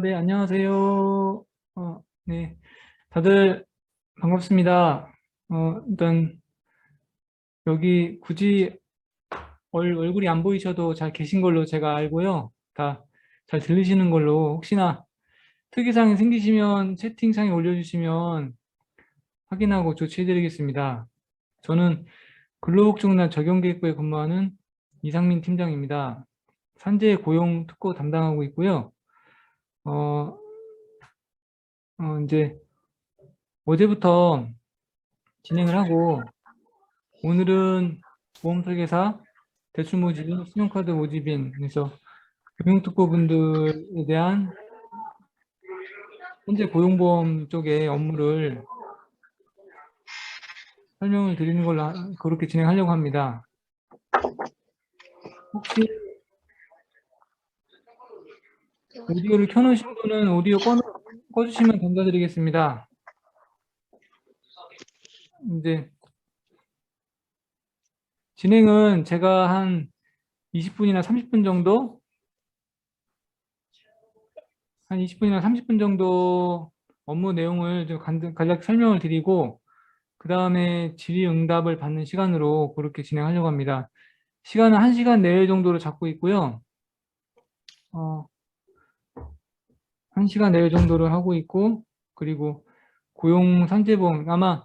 네, 안녕하세요. 네, 다들 반갑습니다. 일단 여기 굳이 얼굴이 안 보이셔도 잘 계신 걸로 제가 알고요. 다 잘 들리시는 걸로 혹시나 특이사항이 생기시면 채팅창에 올려주시면 확인하고 조치해드리겠습니다. 저는 근로복지공단 적용계획부에 근무하는 이상민 팀장입니다. 산재 고용 특고 담당하고 있고요. 어, 이제 어제부터 진행을 하고 오늘은 보험 설계사, 대출 모집인, 신용카드 모집인, 그래서 금융특보분들에 대한 현재 고용보험 쪽의 업무를 설명을 드리는 걸로 그렇게 진행하려고 합니다. 혹시 오디오를 켜놓으신 분은 오디오 꺼주시면 감사드리겠습니다. 이제 진행은 제가 한 20분이나 30분 정도, 한 20분이나 30분 정도 업무 내용을 좀 간략히 설명을 드리고 그 다음에 질의응답을 받는 시간으로 그렇게 진행하려고 합니다. 시간은 1시간 내외 정도로 잡고 있고요. 1시간 내외 정도를 하고 있고, 그리고 고용 산재보험, 아마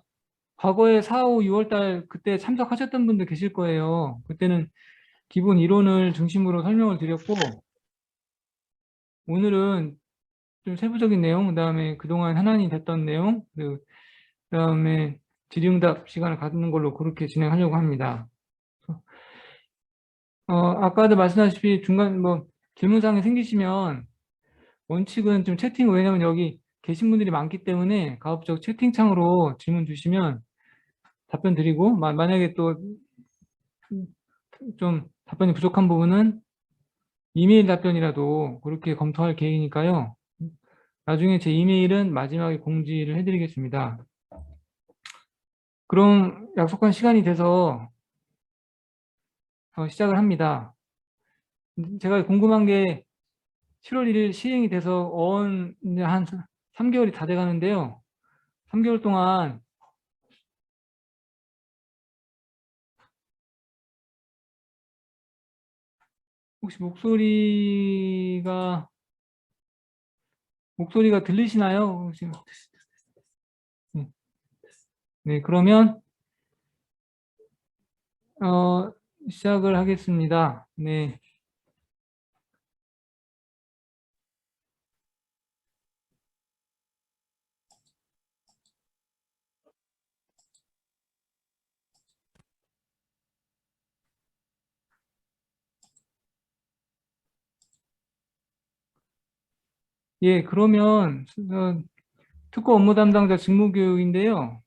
과거에 4, 5, 6월 달 그때 참석하셨던 분들 계실 거예요. 그때는 기본 이론을 중심으로 설명을 드렸고, 오늘은 좀 세부적인 내용, 그 다음에 그동안 현안이 됐던 내용, 그 다음에 질의응답 시간을 갖는 걸로 그렇게 진행하려고 합니다. 아까도 말씀하셨다시피 중간 질문사항이 생기시면 원칙은 좀 채팅, 왜냐면 여기 계신 분들이 많기 때문에 가급적 채팅창으로 질문 주시면 답변 드리고, 만약에 또 좀 답변이 부족한 부분은 이메일 답변이라도 그렇게 검토할 계획이니까요. 나중에 제 이메일은 마지막에 공지를 해드리겠습니다. 그럼 약속한 시간이 돼서 시작을 합니다. 제가 궁금한 게 7월 1일 시행이 돼서 이제 한 3개월이 다 돼가는데요. 3개월 동안 혹시 목소리가 들리시나요? 혹시? 네, 네, 그러면 시작을 하겠습니다. 네. 예, 그러면 특고 업무 담당자 직무교육인데요.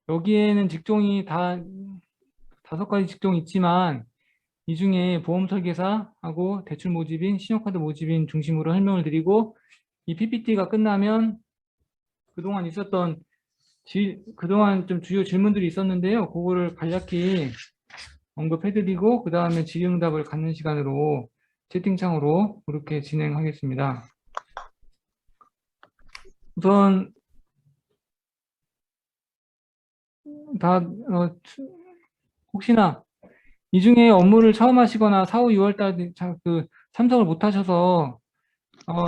여기에는 직종이 다 5가지 직종이 있지만 이 중에 보험 설계사하고 대출 모집인, 신용카드 모집인 중심으로 설명을 드리고 이 PPT가 끝나면 그동안 좀 주요 질문들이 있었는데요. 그거를 간략히 언급해드리고 그 다음에 질의응답을 갖는 시간으로 채팅창으로 그렇게 진행하겠습니다. 우선 혹시나 이 중에 업무를 처음 하시거나 4, 5, 6월 달 참석을 못 하셔서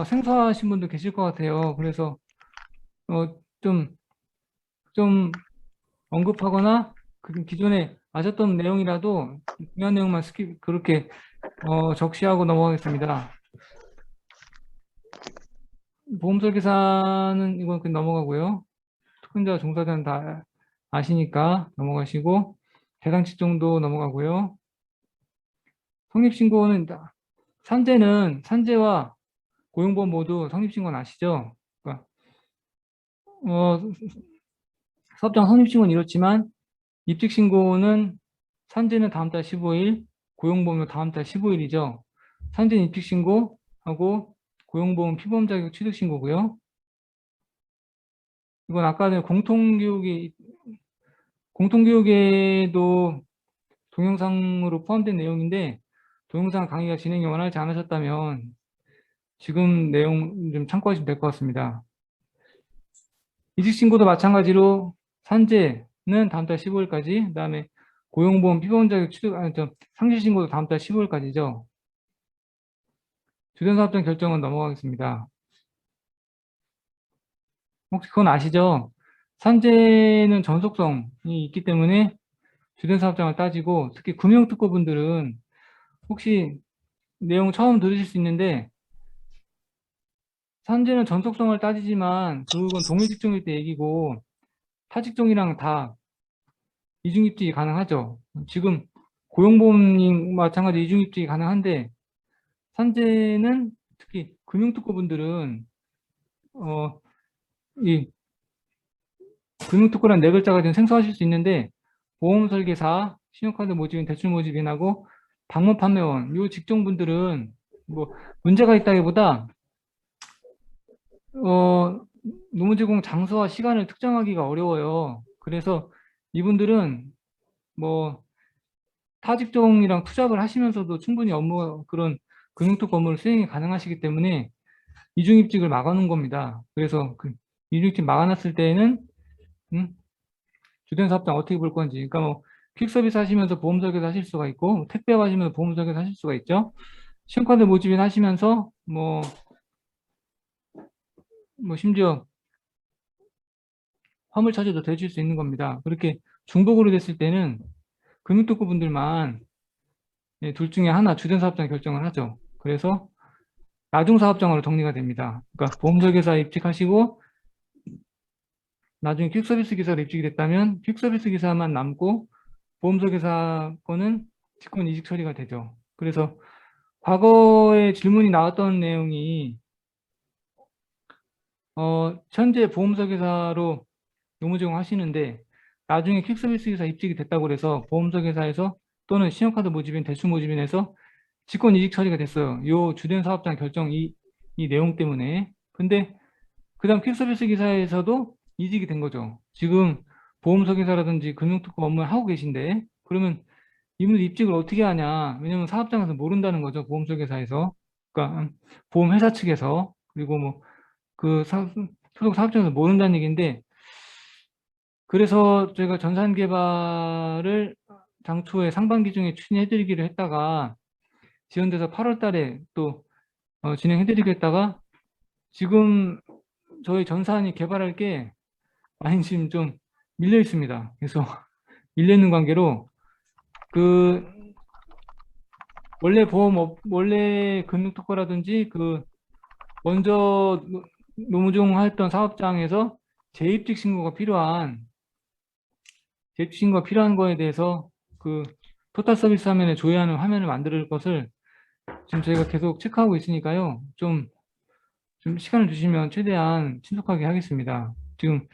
생소하신 분도 계실 것 같아요. 그래서 좀 언급하거나 기존에 아셨던 내용이라도 중요한 내용만 그렇게 적시하고 넘어가겠습니다. 보험설계사는 이건 그냥 넘어가고요. 특훈자 종사자는 다 아시니까 넘어가시고 대상 직종도 넘어가고요. 성립신고는 산재와 고용보험 모두 성립신고는 아시죠? 그러니까 사업장 성립신고는 이렇지만 입직신고는 산재는 다음 달 15일, 고용보험은 다음 달 15일이죠. 산재는 입직신고하고 고용보험 피보험 자격 취득신고고요. 이건 아까 전에 공통교육에도 동영상으로 포함된 내용인데 동영상 강의가 진행이 원활치 않으셨다면 지금 내용 좀 참고하시면 될 것 같습니다. 이직신고도 마찬가지로 산재는 다음 달 15일까지, 그 다음에 고용보험 피보험자격 취득, 상실신고도 다음 달 15일까지죠. 주된사업장 결정은 넘어가겠습니다. 혹시 그건 아시죠? 산재는 전속성이 있기 때문에 주된사업장을 따지고, 특히 금융특허분들은 혹시 내용 처음 들으실 수 있는데, 산재는 전속성을 따지지만 그건 동일직종일 때 얘기고 타직종이랑 다 이중입직이 가능하죠. 지금 고용보험님 마찬가지 이중입직이 가능한데 산재는 특히 금융특허분들은 이 금융특허란 네 글자가 좀 생소하실 수 있는데 보험설계사, 신용카드 모집인, 대출 모집인하고 방문 판매원 요 직종분들은 뭐 문제가 있다기보다 어, 노무 제공 장소와 시간을 특정하기가 어려워요. 그래서 이분들은 뭐 타직종이랑 투잡을 하시면서도 충분히 업무 그런 금융특 업무를 수행이 가능하시기 때문에 이중입직을 막아놓은 겁니다. 그래서 그 이중입직 막아놨을 때에는 주된 사업장 어떻게 볼 건지, 그러니까 뭐 퀵서비스 하시면서 보험 설계도 하실 수가 있고 택배 하시면서 보험 설계도 하실 수가 있죠. 신용카드 모집인 하시면서 뭐 심지어 화물차주도 되실 수 있는 겁니다. 그렇게 중복으로 됐을 때는 금융특구 분들만 둘 중에 하나 주된 사업장 결정을 하죠. 그래서 나중 사업장으로 정리가 됩니다. 그러니까 보험설계사 입직하시고 나중에 퀵서비스 기사로 입직이 됐다면 퀵서비스 기사만 남고 보험설계사 거는 직권 이직 처리가 되죠. 그래서 과거에 질문이 나왔던 내용이 현재 보험설계사로 노무 제공하시는데 나중에 퀵서비스 기사 입직이 됐다고 해서 보험설계사에서 또는 신용카드 모집인, 대출 모집인에서 직권 이직 처리가 됐어요. 요 주된 사업장 결정 이 내용 때문에. 근데 그 다음 퀵서비스 기사에서도 이직이 된 거죠. 지금 보험설계사라든지 금융특허 업무를 하고 계신데 그러면 이분들 입직을 어떻게 하냐. 왜냐면 사업장에서 모른다는 거죠. 보험설계사에서. 그러니까 보험회사 측에서. 그리고 뭐 그 소속 사업장에서 모른다는 얘기인데 그래서 저희가 전산 개발을 당초에 상반기 중에 추진해드리기로 했다가 지연돼서 8월 달에 또 진행해드리기로 했다가 지금 저희 전산이 개발할 게 많이 지금 좀 밀려 있습니다. 그래서 밀려 있는 관계로 그 원래 금융특허라든지 그 먼저 노무종 했던 사업장에서 재입직 신고가 필요한 거에 대해서 그 토탈 서비스 화면에 조회하는 화면을 만들 것을 지금 저희가 계속 체크하고 있으니까요. 좀 시간을 주시면 최대한 신속하게 하겠습니다. 지금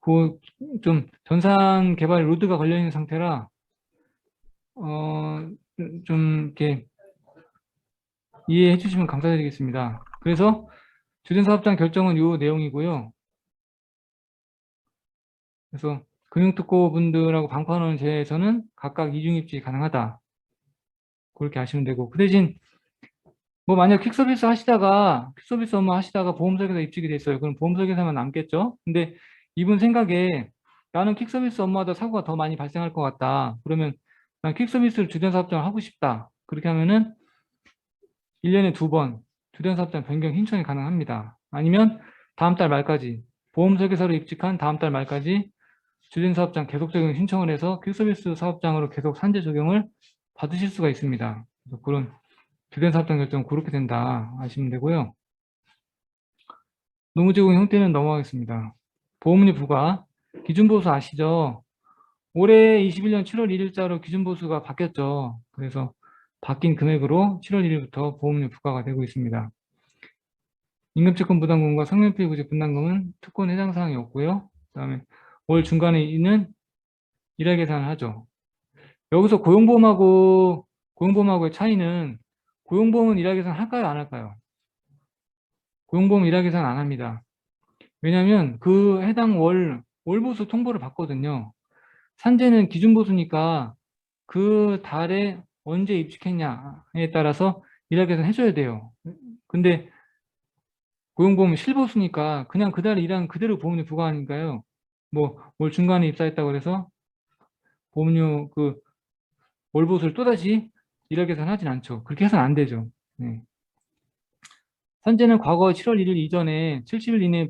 그 좀 전산 개발 로드가 걸려 있는 상태라 좀 이렇게 이해해 주시면 감사드리겠습니다. 그래서 주된 사업장 결정은 이 내용이고요. 그래서 금융특고 분들하고 방판원 제에서는 각각 이중입직이 가능하다. 그렇게 하시면 되고 그 대신 뭐 만약 퀵서비스 업무 하시다가 보험설계사 입직이 됐어요. 그럼 보험설계사만 남겠죠. 근데 이분 생각에 나는 퀵서비스 업무하다 사고가 더 많이 발생할 것 같다. 그러면 난 퀵서비스를 주된 사업장을 하고 싶다. 그렇게 하면은 1년에 2번 주된 사업장 변경 신청이 가능합니다. 아니면 다음 달 말까지 보험설계사로 입직한 다음 달 말까지 주된 사업장 계속 적용 신청을 해서 퀵서비스 사업장으로 계속 산재 적용을 받으실 수가 있습니다. 그래서 그런 주된 사업장 결정은 그렇게 된다 아시면 되고요. 노무제공 형태는 넘어가겠습니다. 보험료 부과 기준보수 아시죠? 올해 21년 7월 1일자로 기준보수가 바뀌었죠. 그래서 바뀐 금액으로 7월 1일부터 보험료 부과가 되고 있습니다. 임금채권 부담금과 성년필 구제 분담금은 특권 해당 사항이 없고요. 그 다음에 월 중간에 있는 일할 계산을 하죠. 여기서 고용보험하고의 차이는 고용보험은 일할 계산 할까요? 안 할까요? 고용보험 일할 계산 안 합니다. 왜냐하면 그 해당 월보수 통보를 받거든요. 산재는 기준보수니까 그 달에 언제 입직했냐에 따라서 일할 계산 해줘야 돼요. 근데 고용보험은 실보수니까 그냥 그달 일한 그대로 보험료 부과하니까요. 뭐 월 중간에 입사했다고 그래서 보험료 그 월보수를 또다시 일하게 해서는 하진 않죠. 그렇게 해서는 안 되죠. 네. 산재는 과거 7월 1일 이전에 70일 이내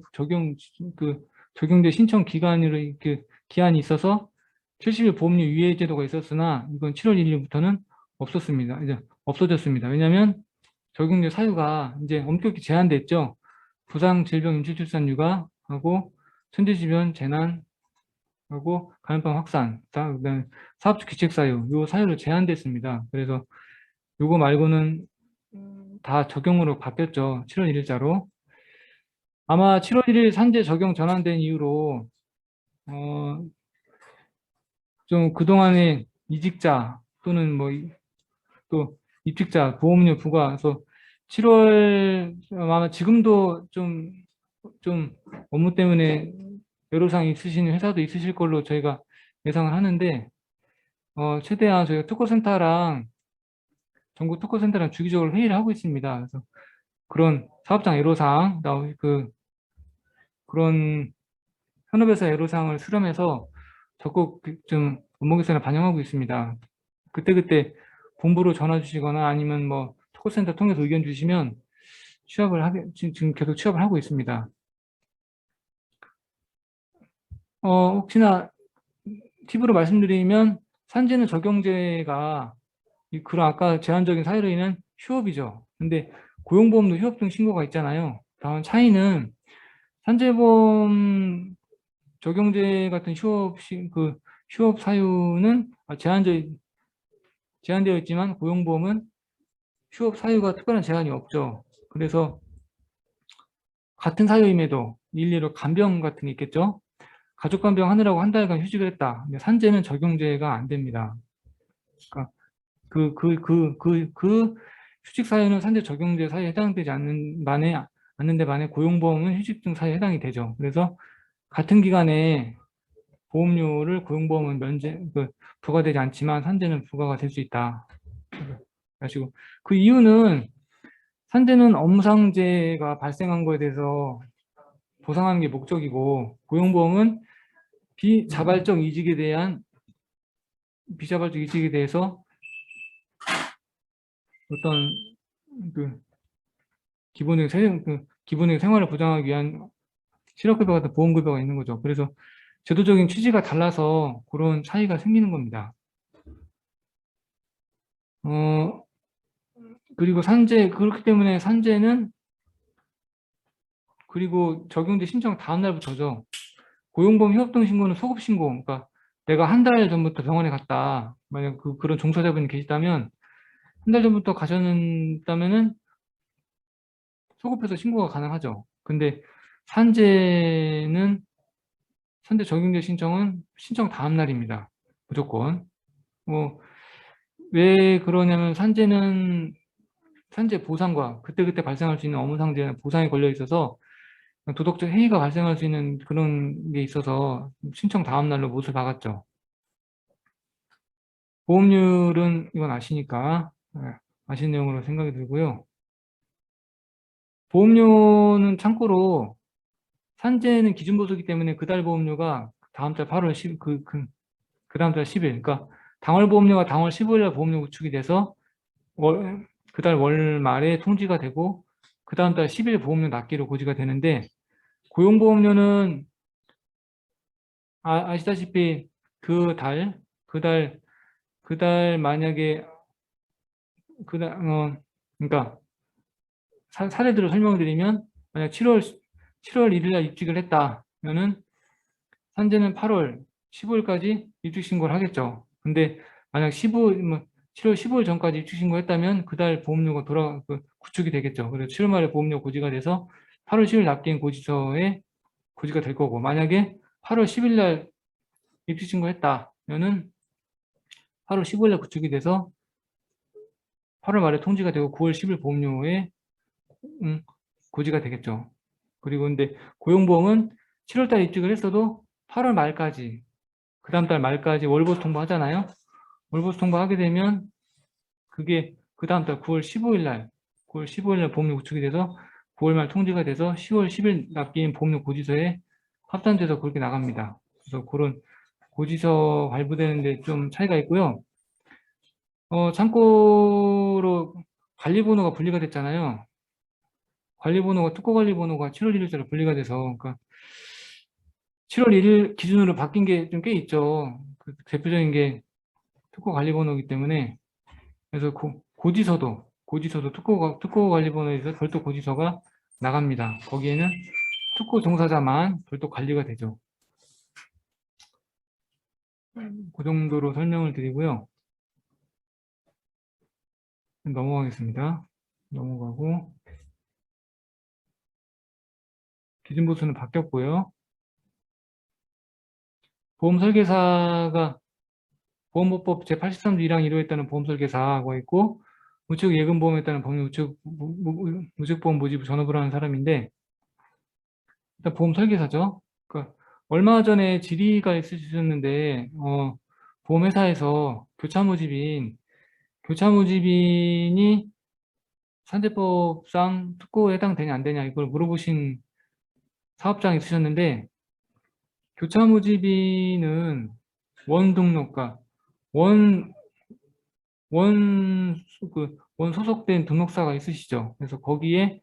적용된 신청 기간으로 기한이 있어서 70일 보험료 유예 제도가 있었으나 이건 7월 1일부터는 없었습니다. 이제 없어졌습니다. 왜냐하면 적용된 사유가 이제 엄격히 제한됐죠. 부상, 질병, 임신, 출산, 육아하고 천재지변, 재난하고 감염병 확산, 그다음에 사업적 기책 사유, 요 사유로 제한됐습니다. 그래서 요거 말고는 다 적용으로 바뀌었죠. 7월 1일자로. 아마 7월 1일 산재 적용 전환된 이후로 좀 그동안에 이직자 또는 뭐 또 입직자 보험료 부과해서 7월 아마 지금도 좀 업무 때문에 애로사항이 있으신 회사도 있으실 걸로 저희가 예상을 하는데 최대한 저희가 특허센터랑 전국 특허센터랑 주기적으로 회의를 하고 있습니다. 그래서 그런 사업장 애로사항 그런 현업에서 애로사항을 수렴해서 적극 좀 업무 개선에 반영하고 있습니다. 그때그때 본부로 전화 주시거나 아니면 뭐 특허센터 통해서 의견 주시면 지금 계속 취업을 하고 있습니다. 혹시나 팁으로 말씀드리면 산재는 적용제가 그런 아까 제한적인 사유로 인한 휴업이죠. 근데 고용보험도 휴업 등 신고가 있잖아요. 다만 차이는 산재보험 적용제 같은 휴업 사유는 제한되어 있지만 고용보험은 휴업 사유가 특별한 제한이 없죠. 그래서 같은 사유임에도 일례로 간병 같은 게 있겠죠. 가족 간병 하느라고 한 달간 휴직을 했다. 근데 산재는 적용제가 안 됩니다. 그러니까 그 휴직 사유는 산재 적용제 사유에 해당되지 않는데 반해 고용보험은 휴직 등 사유에 해당이 되죠. 그래서 같은 기간에 보험료를 고용보험은 부과되지 않지만 산재는 부과가 될 수 있다. 아시고 그 이유는 산재는 업무상재가 발생한 거에 대해서 보상하는 게 목적이고 고용보험은 비자발적 이직에 대해서 어떤 기본적인 생활을 보장하기 위한 실업급여 같은 보험급여가 있는 거죠. 그래서 제도적인 취지가 달라서 그런 차이가 생기는 겁니다. 그리고 그렇기 때문에 산재는 그리고 적용제 신청 다음 날부터죠. 고용보험 휴업등 신고는 소급 신고. 그러니까 내가 한 달 전부터 병원에 갔다. 만약 그런 종사자분이 계시다면 한 달 전부터 가셨다면은 소급해서 신고가 가능하죠. 근데 산재 적용제 신청은 신청 다음 날입니다. 무조건. 왜 그러냐면 산재 보상과 그때그때 발생할 수 있는 업무상재 보상이 걸려 있어서 도덕적 해이가 발생할 수 있는 그런 게 있어서 신청 다음 날로 못을 박았죠. 보험률은 이건 아시니까 아시는 내용으로 생각이 들고요. 보험료는 참고로 산재는 기준보수기 때문에 그달 보험료가 다음 달 8월 10, 그 다음 달 10일, 그러니까 당월 보험료가 당월 15일날 보험료 구축이 돼서 그달 월 말에 통지가 되고 그 다음 달 10일 보험료 납기로 고지가 되는데 고용보험료는 아시다시피 그달 만약에 그러니까 사례들을 설명을 드리면 만약 7월 1일 날 입직을 했다면은 산재는 8월 15일까지 입직 신고를 하겠죠. 근데 만약 7월 15일 전까지 입직 신고했다면 그달 보험료가 구축이 되겠죠. 그래서 7월 말에 보험료 고지가 돼서 8월 10일 납기인 고지서에 고지가 될 거고 만약에 8월 10일 날 입직 신고했다면은 8월 15일 날 구축이 돼서 8월 말에 통지가 되고 9월 10일 보험료에 고지가 되겠죠. 그리고 근데 고용보험은 7월 달 입직을 했어도 8월 말까지 그 다음 달 말까지 월보수 통보하잖아요. 월보수 통보하게 되면 그게 그 다음 달 9월 15일 날 보험료 구축이 돼서 9월 말 통지가 돼서 10월 10일 납기인 보험료 고지서에 합산돼서 그렇게 나갑니다. 그래서 그런 고지서 발부되는데 좀 차이가 있고요. 참고로 관리번호가 분리가 됐잖아요. 관리번호가 특허관리번호가 7월 1일자로 분리가 돼서, 그러니까 7월 1일 기준으로 바뀐 게 좀 꽤 있죠. 그 대표적인 게 특허관리번호이기 때문에. 그래서 고지서도 특허관리번호에서 별도 고지서가 나갑니다. 거기에는 특허 종사자만 별도 관리가 되죠. 그 정도로 설명을 드리고요. 넘어가겠습니다. 넘어가고, 기준보수는 바뀌었고요. 보험설계사가 보험보법 제83조 1항 1호에 따른 보험설계사가 있고, 우측예금보험에 따른 법률 우측보험 모집 전업을 하는 사람인데, 일단 보험설계사죠. 그러니까 얼마 전에 질의가 있으셨는데, 보험회사에서 교차모집인이 산재법상 특고에 해당되냐 안 되냐 이걸 물어보신 사업장이 있으셨는데, 교차모집인은 원등록가, 원, 원 소속된 등록사가 있으시죠. 그래서 거기에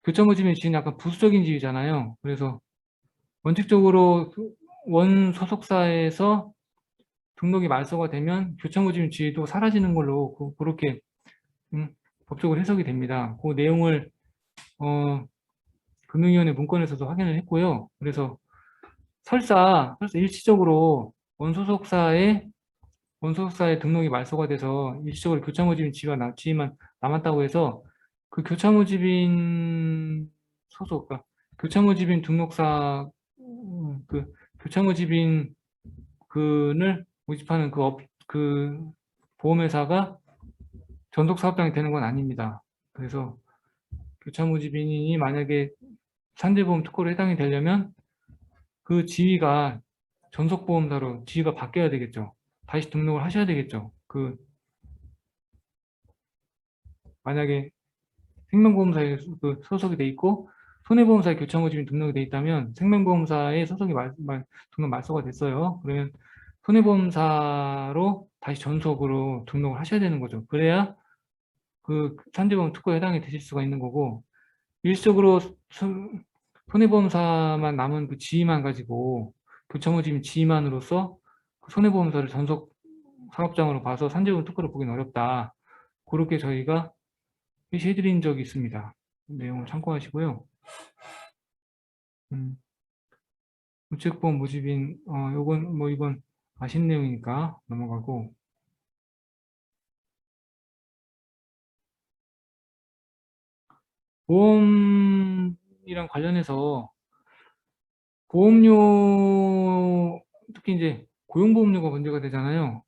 교차모집인 지위는 약간 부수적인 지위잖아요. 그래서 원칙적으로 원 소속사에서 등록이 말소가 되면 교차모집인 지위도 사라지는 걸로 그렇게 법적으로 해석이 됩니다. 그 내용을 금융위원회 문건에서도 확인을 했고요. 그래서 설사 일시적으로 원소속사의 등록이 말소가 돼서 일시적으로 교차모집인 지위만 남았다고 해서 그 교차모집인 그러니까 교차모집인 등록사, 교차모집인 그를 모집하는 그 보험회사가 전속 사업장이 되는 건 아닙니다. 그래서 교차모집인이 만약에 산재보험 특허로 해당이 되려면 그 지위가 전속보험사로 지위가 바뀌어야 되겠죠. 다시 등록을 하셔야 되겠죠. 만약에 생명보험사에 소속이 돼 있고 손해보험사에 교차모집인 등록이 돼 있다면 생명보험사에 등록 말소가 됐어요. 그러면 손해보험사로 다시 전속으로 등록을 하셔야 되는 거죠. 그래야 그 산재보험 특허에 해당이 되실 수가 있는 거고, 일시적으로 손해보험사만 남은 그 지위만 가지고 교차모집인 지위만으로서 그 손해보험사를 전속 사업장으로 봐서 산재보험 특허를 보기는 어렵다. 그렇게 저희가 표시해드린 적이 있습니다. 내용을 참고하시고요. 우측보험 모집인, 요건 뭐 이건 아신 내용이니까 넘어가고, 보험이랑 관련해서 보험료, 특히 이제 고용보험료가 문제가 되잖아요.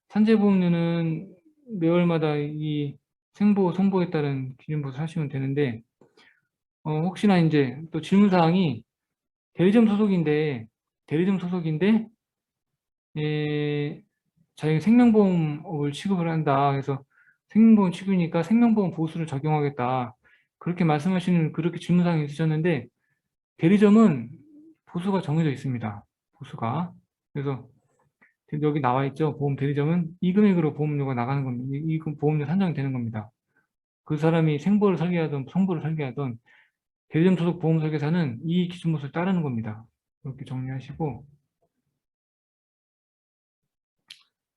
산재보험료는 매월마다 이 생보, 손보에 따른 기준보수 하시면 되는데, 혹시나 이제 또 질문사항이 대리점 소속인데, 자기가 생명보험을 취급을 한다. 그래서 생명보험 취급이니까 생명보험 보수를 적용하겠다. 그렇게 질문사항이 있으셨는데, 대리점은 보수가 정해져 있습니다. 보수가. 그래서 여기 나와 있죠. 보험 대리점은 이 금액으로 보험료가 나가는 겁니다. 이 보험료 산정이 되는 겁니다. 그 사람이 생보를 설계하든 손보를 설계하든 대리점 소속 보험 설계사는 이 기준모습을 따르는 겁니다. 이렇게 정리하시고,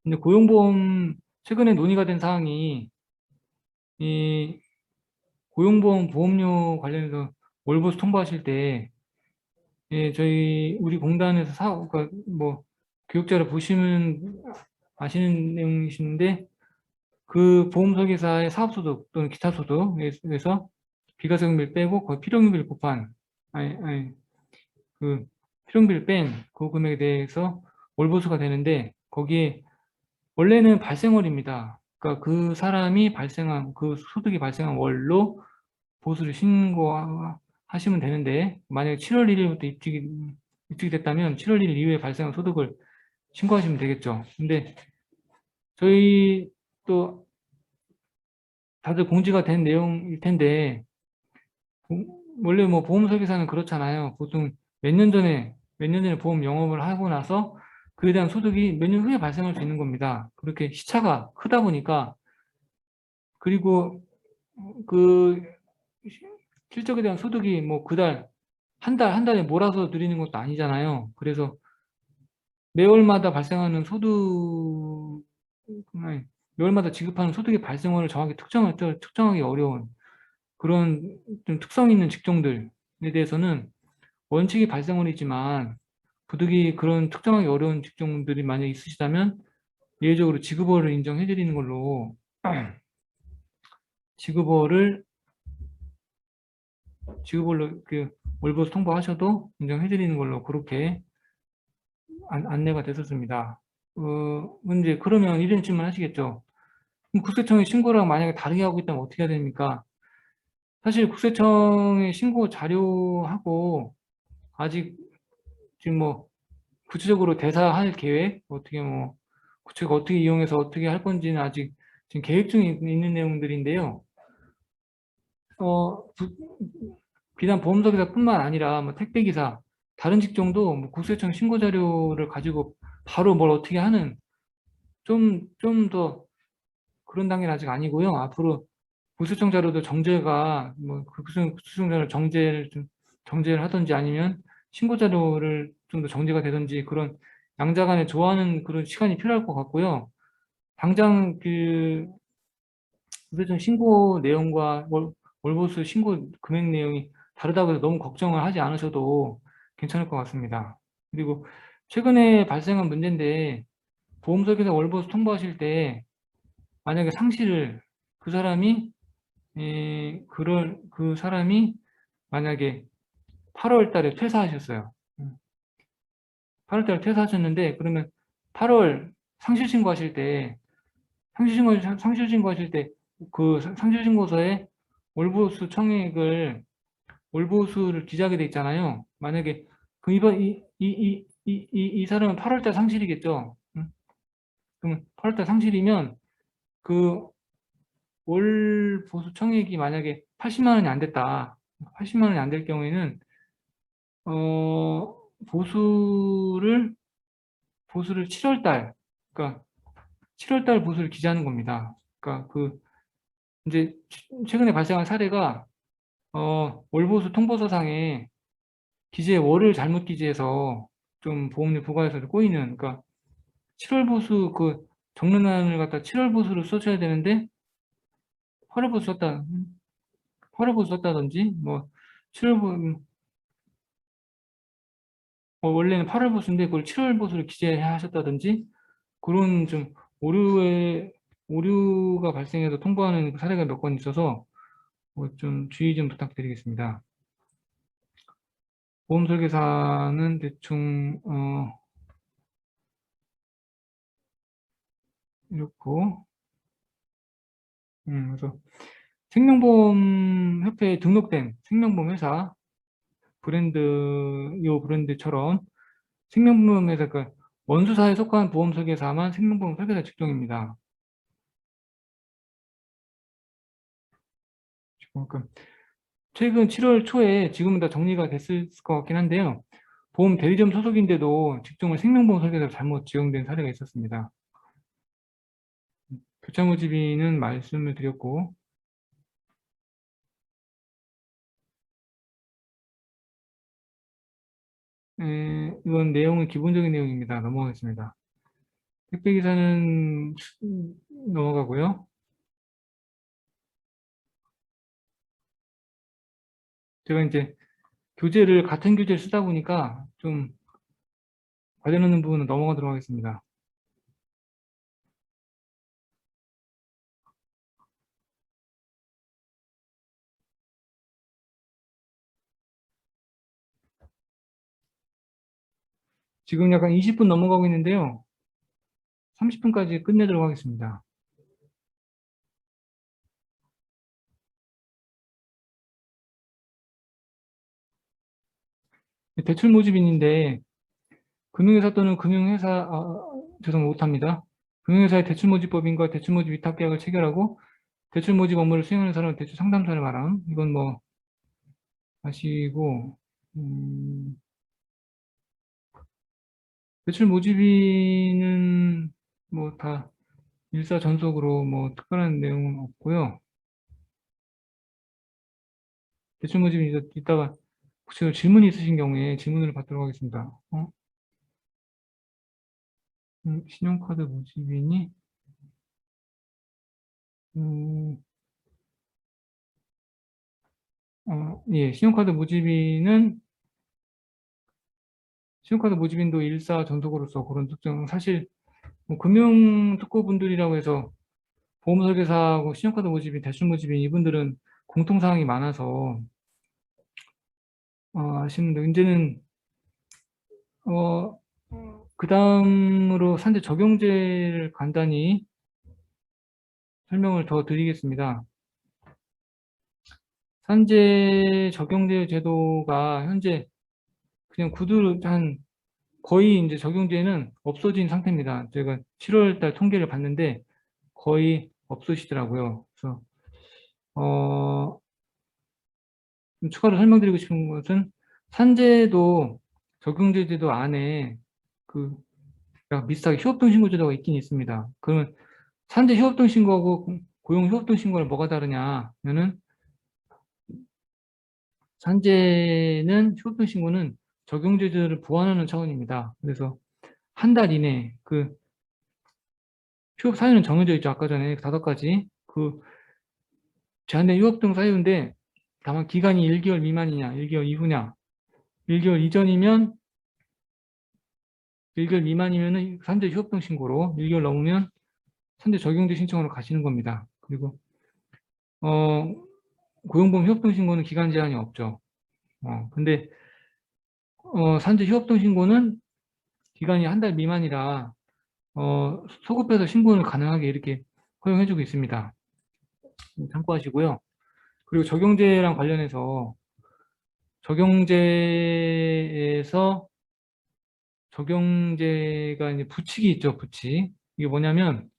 근데 고용보험 최근에 논의가 된 사항이 이 고용보험 보험료 관련해서 월보수 통보하실 때, 우리 공단에서 그러니까 뭐 교육자를 보시면 아시는 내용이신데, 그 보험설계사의 사업소득 또는 기타 소득에서 비과세금비를 빼고 거의 필요금비를 곱한, 그 필요금비를 뺀 그 금액에 대해서 월보수가 되는데, 거기에 원래는 발생월입니다. 그러니까 그 사람이 그 소득이 발생한 월로 보수를 신고하시면 되는데, 만약에 7월 1일부터 입직이 됐다면 7월 1일 이후에 발생한 소득을 신고하시면 되겠죠. 근데 저희 또 다들 공지가 된 내용일 텐데, 원래 뭐 보험 설계사는 그렇잖아요. 보통 몇 년 전에 보험 영업을 하고 나서 그에 대한 소득이 몇 년 후에 발생할 수 있는 겁니다. 그렇게 시차가 크다 보니까, 그리고 그 실적에 대한 소득이 뭐 그달, 한 달에 몰아서 드리는 것도 아니잖아요. 그래서 매월마다 발생하는 소득, 아니, 매월마다 지급하는 소득의 발생원을 정확히 특정하기 어려운 그런 좀 특성 있는 직종들에 대해서는 원칙이 발생원이지만 부득이 그런 특정하기 어려운 직종들이 만약 있으시다면 예외적으로 지급월을 인정해 드리는 걸로 지급월을 지급월로 그 월보수 통보하셔도 인정해 드리는 걸로 그렇게 안내가 됐었습니다. 문제 그러면 이런 질문 하시겠죠. 그럼 국세청에 신고랑 만약에 다르게 하고 있다면 어떻게 해야 됩니까? 사실 국세청에 신고 자료하고 아직 지금 뭐 구체적으로 대사할 계획, 어떻게 뭐 구체적으로 어떻게 이용해서 어떻게 할 건지는 아직 지금 계획 중에 있는 내용들인데요. 비단 보험사기사뿐만 아니라 뭐 택배기사, 다른 직종도 뭐 국세청 신고 자료를 가지고 바로 뭘 어떻게 하는 좀 더 그런 단계는 아직 아니고요. 앞으로 국세청 자료도 정제가 뭐 국세청 자료 정제를 하든지 아니면 신고 자료를 좀 더 정제가 되든지 그런 양자 간에 조화하는 그런 시간이 필요할 것 같고요. 당장 그 국세청 신고 내용과 월보수 신고 금액 내용이 다르다고 해서 너무 걱정을 하지 않으셔도 괜찮을 것 같습니다. 그리고 최근에 발생한 문제인데 보험사기사 월보수 통보하실 때 만약에 상실을 그 사람이 그 사람이 만약에 8월 달에 퇴사하셨어요. 8월 달에 퇴사하셨는데 그러면 8월 상실 신고하실 때 상실 신고하실 때 그 상실 신고서에 월보수 청액을 월보수를 기재하게 돼 있잖아요. 만약에 그 이번 이 사람은 8월 달 상실이겠죠. 그러면 8월 달 상실이면 그 월 보수 청액이 만약에 80만 원이 안 됐다. 80만 원이 안 될 경우에는 어 보수를 7월 달 그러니까 7월 달 보수를 기재하는 겁니다. 그러니까 그 이제 최근에 발생한 사례가 월보수 통보서상에 기재 월을 잘못 기재해서 좀 보험료 부과해서 꼬이는 그러니까 7월 보수 그 정년안을 갖다 7월 보수를 써줘야 되는데 8월 보수 썼다 8월 보수 썼다든지 뭐 7월 보 원래는 8월 보수인데 그걸 7월 보수를 기재하셨다든지 그런 좀 오류가 발생해서 통보하는 사례가 몇 건 있어서 좀 주의 좀 부탁드리겠습니다. 보험 설계사는 대충 이렇고 그래서 생명보험 협회에 등록된 생명보험 회사 브랜드처럼 생명보험 회사 그 원수사에 속한 보험 설계사만 생명보험 설계사 직종입니다. 그러니까 최근 7월 초에 지금은 다 정리가 됐을 것 같긴 한데요. 보험 대리점 소속인데도 직종을 생명보험 설계사로 잘못 지정된 사례가 있었습니다. 교차 모집인은 말씀을 드렸고 이건 내용은 기본적인 내용입니다. 넘어가겠습니다. 택배기사는 넘어가고요. 제가 이제 같은 교재를 쓰다 보니까 좀 관련 없는 부분은 넘어가도록 하겠습니다. 지금 약간 20분 넘어가고 있는데요. 30분까지 끝내도록 하겠습니다. 대출 모집인인데 금융회사 또는 죄송 못합니다. 금융회사의 대출모집법인과 대출모집 위탁계약을 체결하고 대출 모집 업무를 수행하는 사람은 대출 상담사를 말함. 이건 뭐 하시고, 대출 모집인은 뭐 다 일사전속으로 뭐 특별한 내용은 없고요. 대출 모집인 이따가 혹시 질문이 있으신 경우에 질문을 받도록 하겠습니다. 신용카드 모집인이 음, 예, 신용카드 모집인도 일사전속으로서 그런 특정, 사실 뭐 금융특구분들이라고 해서 보험설계사하고 신용카드 모집인, 대출 모집인 이분들은 공통사항이 많아서 아시는데 이제는 그 다음으로 산재 적용제를 간단히 설명을 더 드리겠습니다. 산재 적용제 제도가 현재 그냥 구두 한 거의 이제 적용제는 없어진 상태입니다. 제가 7월 달 통계를 봤는데 거의 없으시더라고요. 그래서 좀 추가로 설명드리고 싶은 것은 산재도 적용제도 안에 그 약간 비슷하게 휴업동 신고 제도가 있긴 있습니다. 그러면 산재 휴업동 신고하고 고용 휴업동 신고를 뭐가 다르냐면은 산재는 휴업동 신고는 적용제도를 보완하는 차원입니다. 그래서 한 달 이내 그 휴업 사유는 정해져 있죠. 아까 전에 5가지 그 제한된 휴업동 사유인데 다만 기간이 1개월 미만이냐 1개월 이후냐 1개월 이전이면 1개월 미만이면은 산재 휴업동 신고로 1개월 넘으면 산재 적용제 신청으로 가시는 겁니다. 그리고 어, 고용보험 휴업동 신고는 기간 제한이 없죠. 근데 산재 휴업동 신고는 기간이 한 달 미만이라 소급해서 신고를 가능하게 이렇게 허용해주고 있습니다. 참고하시고요. 그리고 적용제랑 관련해서 적용제에서 적용제가 이제 부칙이 있죠, 부칙. 이게 뭐냐면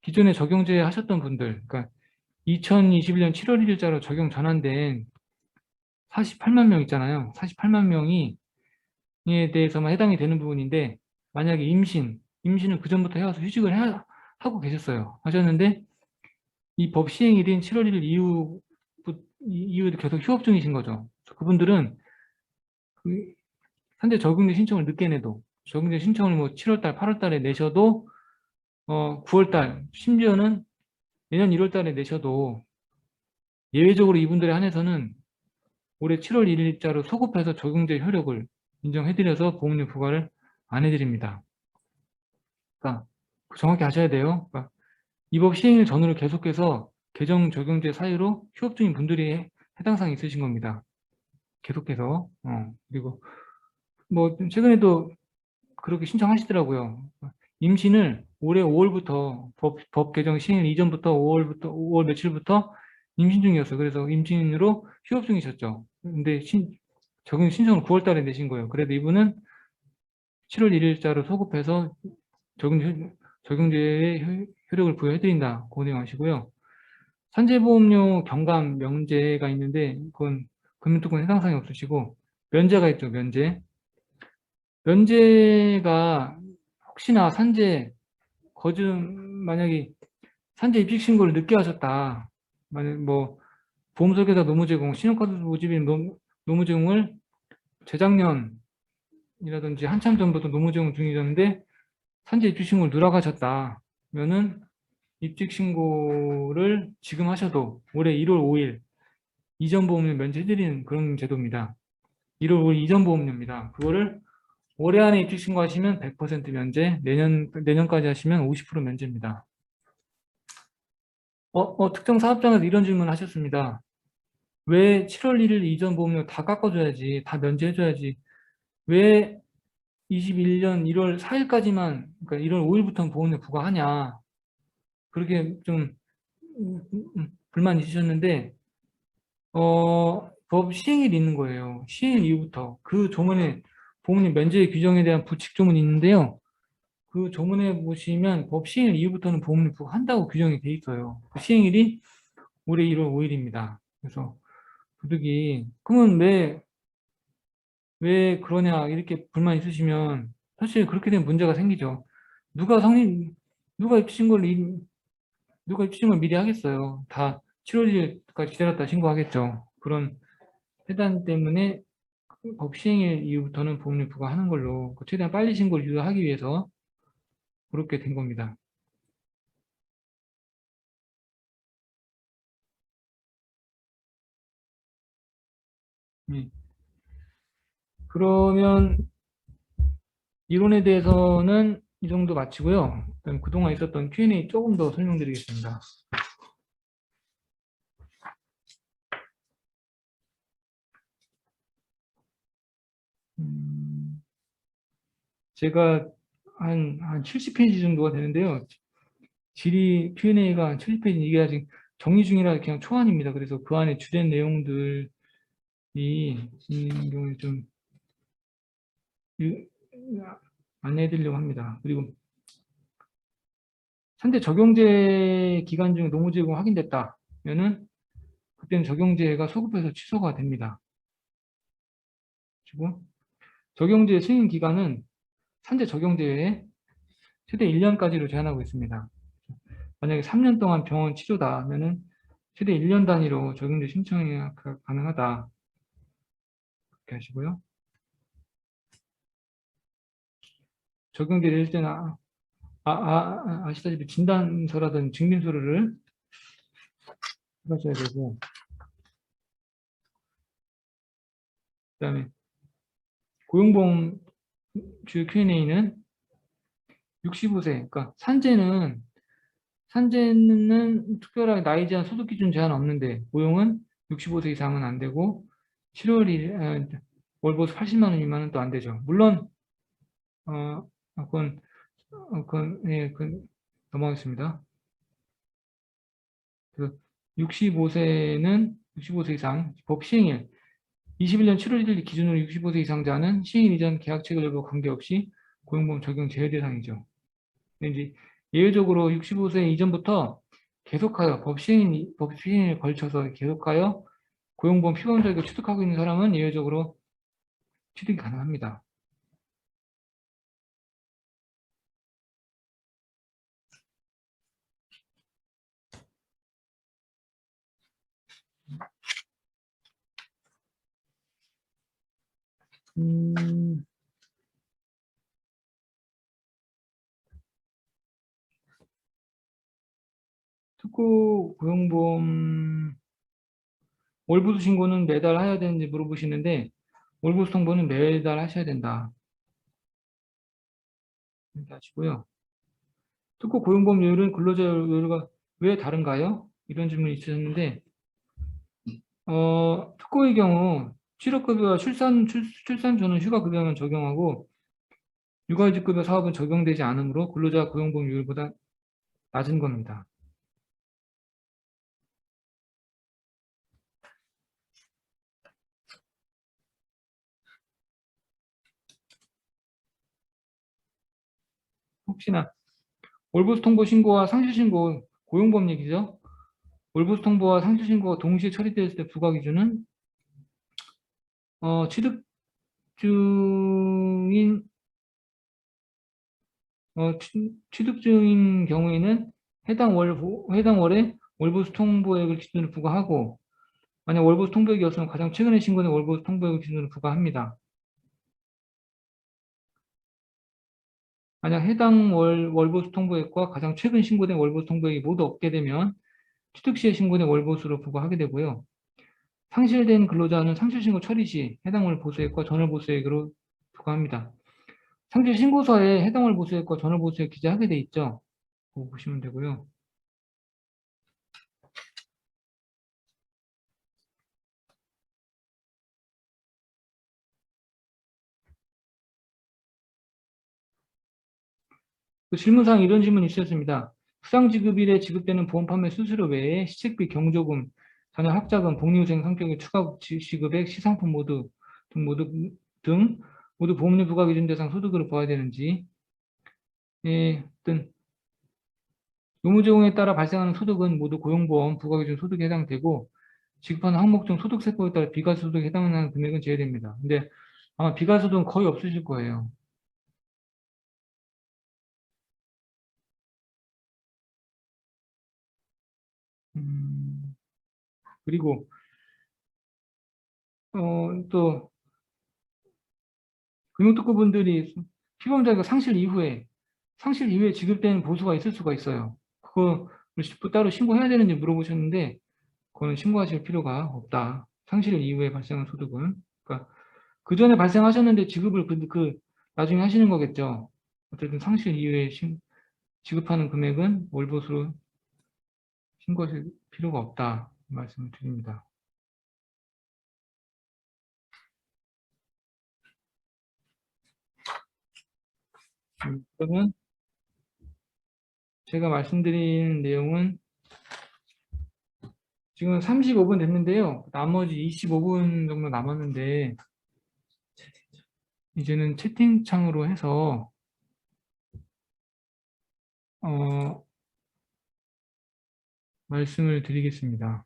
기존에 적용제 하셨던 분들, 그러니까 2021년 7월 1일자로 적용 전환된 48만 명 있잖아요. 48만 명이 에 대해서만 해당이 되는 부분인데 만약에 임신을 그전부터 해와서 휴직을 하고 계셨어요. 하셨는데 이 법 시행일인 7월 1일 이후에도 계속 휴업 중이신 거죠. 그분들은 그 현재 적용제 신청을 늦게 내도 적용제 신청을 뭐 7월 달, 8월 달에 내셔도 9월 달, 심지어는 내년 1월 달에 내셔도 예외적으로 이분들에 한해서는 올해 7월 1일자로 소급해서 적용제 효력을 인정해드려서 보험료 부과를 안 해드립니다. 그러니까 정확히 아셔야 돼요. 그러니까 이 법 시행일 전후로 계속해서 개정 적용제 사유로 휴업 중인 분들이 해당 사항이 있으신 겁니다. 계속해서. 그리고 뭐 최근에도 그렇게 신청하시더라고요. 임신을 올해 5월부터 법 개정 시행 이전부터 5월 며칠부터 임신 중이었어요. 그래서 임신으로 휴업 중이셨죠. 근데 적용 신청을 9월 달에 내신 거예요. 그래도 이분은 7월 1일자로 소급해서 적용제의 효력을 부여해드린다. 고생하시고요. 산재보험료 경감 명제가 있는데 그건 금융특권 해당 사항이 없으시고 면제가 있죠. 면제가 혹시나 만약에 산재 입식 신고를 늦게 하셨다. 만약 뭐 보험설계사 노무 제공, 신용카드 모집인 노무 제공을 재작년이라든지 한참 전부터 노무 제공 중이셨는데 산재 입식 신고를 누락하셨다면은 입직 신고를 지금 하셔도 올해 1월 5일 이전 보험료 면제해드리는 그런 제도입니다. 1월 5일 이전 보험료입니다. 그거를 올해 안에 입직 신고하시면 100% 면제, 내년까지 하시면 50% 면제입니다. 특정 사업장에서 이런 질문 하셨습니다. 왜 7월 1일 이전 보험료 다 깎아줘야지, 다 면제해줘야지, 왜 21년 1월 4일까지만, 그러니까 1월 5일부터는 보험료 부과하냐. 그렇게 좀 불만 있으셨는데, 법 시행일이 있는 거예요. 시행일 이후부터. 그 조문에 보험료 면제 규정에 대한 부칙 조문이 있는데요. 그 조문에 보시면 법 시행일 이후부터는 보험료 부과한다고 규정이 돼 있어요. 그 시행일이 올해 1월 5일입니다. 그래서 소득이. 그러면 왜 그러냐, 이렇게 불만 있으시면 사실 그렇게 되면 문제가 생기죠. 누가 성인, 누가 입주신고를, 누가 입주신고를 미리 하겠어요. 다 7월 1일까지 기다렸다 신고하겠죠. 그런 해단 때문에 법 시행일 이후부터는 보험료 부과하는 걸로 최대한 빨리 신고를 유도하기 위해서 그렇게 된 겁니다. 예. 그러면 이론에 대해서는 이 정도 마치고요. 그럼 그동안 있었던 Q&A 조금 더 설명드리겠습니다. 음, 제가 한 70페이지 정도가 되는데요. 질의 Q&A가 한 70페이지, 이게 아직 정리 중이라 그냥 초안입니다. 그래서 그 안에 주된 내용들이 있는 경우에 좀 유- 안내해드리려고 합니다. 그리고 상대 적용제 기간 중에 노무제공 확인됐다면은 그때는 적용제가 소급해서 취소가 됩니다. 그리고 적용제 승인 기간은 산재 적용제에 최대 1년까지로 제한하고 있습니다. 만약에 3년 동안 병원 치료다 하면은 최대 1년 단위로 적용제 신청이 가능하다. 이렇게 하시고요. 적용제를 일 때는 아시다시피 진단서라든 증빙서류를 하셔야 되고, 그다음에 고용보험 주요 Q&A는 65세, 그러니까 산재는 특별하게 나이 제한, 소득 기준 제한 없는데 고용은 65세 이상은 안 되고 7월 1일 월보수 80만 원 미만은 또 안 되죠. 물론 그건 예, 넘어가겠습니다. 그 65세 이상 법 시행일 21년 7월 1일 기준으로 65세 이상자는 시행일 이전 계약 체결 여부 관계없이 고용보험 적용 제외 대상이죠. 이제 예외적으로 65세 이전부터 계속하여 법 시행에 걸쳐서 계속하여 고용보험 피보험 자격을 취득하고 있는 사람은 예외적으로 취득이 가능합니다. 음, 특고 고용보험 월부수 신고는 매달 해야 되는지 물어보시는데 월부수 통보는 매달 하셔야 된다. 이렇게 하시고요. 특고 고용보험료율은 근로자 요율과 왜 다른가요? 이런 질문이 있으셨는데 특고의 경우 실업급여와 출산 전후 휴가급여만 적용하고 육아휴직급여 사업은 적용되지 않으므로 근로자 고용보험료율보다 낮은 겁니다. 혹시나 월보수 통보 신고와 상실 신고 고용보험 얘기죠. 월보수 통보와 상실 신고가 동시에 처리되었을 때 부과 기준은 취득 중인 취득 중인 경우에는 해당 월에 월보수 통보액을 기준으로 부과하고 만약 월보수 통보액이 없으면 가장 최근에 신고된 월보수 통보액을 기준으로 부과합니다. 만약 해당 월보수 통보액과 가장 최근 신고된 월보수 통보액이 모두 없게 되면 취득 시에 신고된 월보수로 부과하게 되고요. 상실된 근로자는 상실신고 처리 시 해당 월 보수액과 전월 보수액으로 부과합니다. 상실신고서에 해당 월 보수액과 전월 보수액 기재하게 돼 있죠. 그거 보시면 되고요. 그 질문상 이런 질문이 있었습니다. 수상지급일에 지급되는 보험 판매 수수료 외에 시책비, 경조금, 자녀 학자금, 복리후생 성격의 추가 지급액, 시상품 등 모두 보험료 부과 기준 대상 소득으로 보아야 되는지, 예, 어떤 의무 제공에 따라 발생하는 소득은 모두 고용보험 부과 기준 소득에 해당되고 지급하는 항목 중 소득세법에 따라 비과세소득에 해당하는 금액은 제외됩니다. 근데 아마 비과세소득은 거의 없으실 거예요. 음, 그리고 또 금융특구분들이 피보험자가 상실 이후에 지급되는 보수가 있을 수가 있어요. 그거 따로 신고해야 되는지 물어보셨는데 그거는 신고하실 필요가 없다. 상실 이후에 발생한 소득은. 그러니까 그 전에 발생하셨는데 지급을 나중에 하시는 거겠죠. 어쨌든 상실 이후에 지급하는 금액은 월보수로 신고하실 필요가 없다. 말씀을 드립니다. 그러면 제가 말씀드린 내용은 지금 35분 됐는데요. 나머지 25분 정도 남았는데 이제는 채팅창으로 해서 어, 말씀을 드리겠습니다.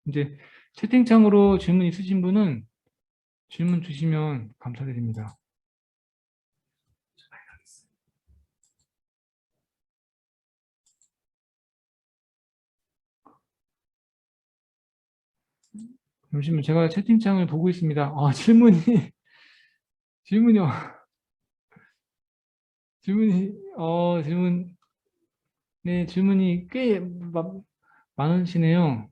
이제 채팅창으로 질문 있으신 분은 질문 주시면 감사드립니다. 잠시만 제가 채팅창을 보고 있습니다. 질문이요. 질문, 네, 질문이 꽤 많으시네요.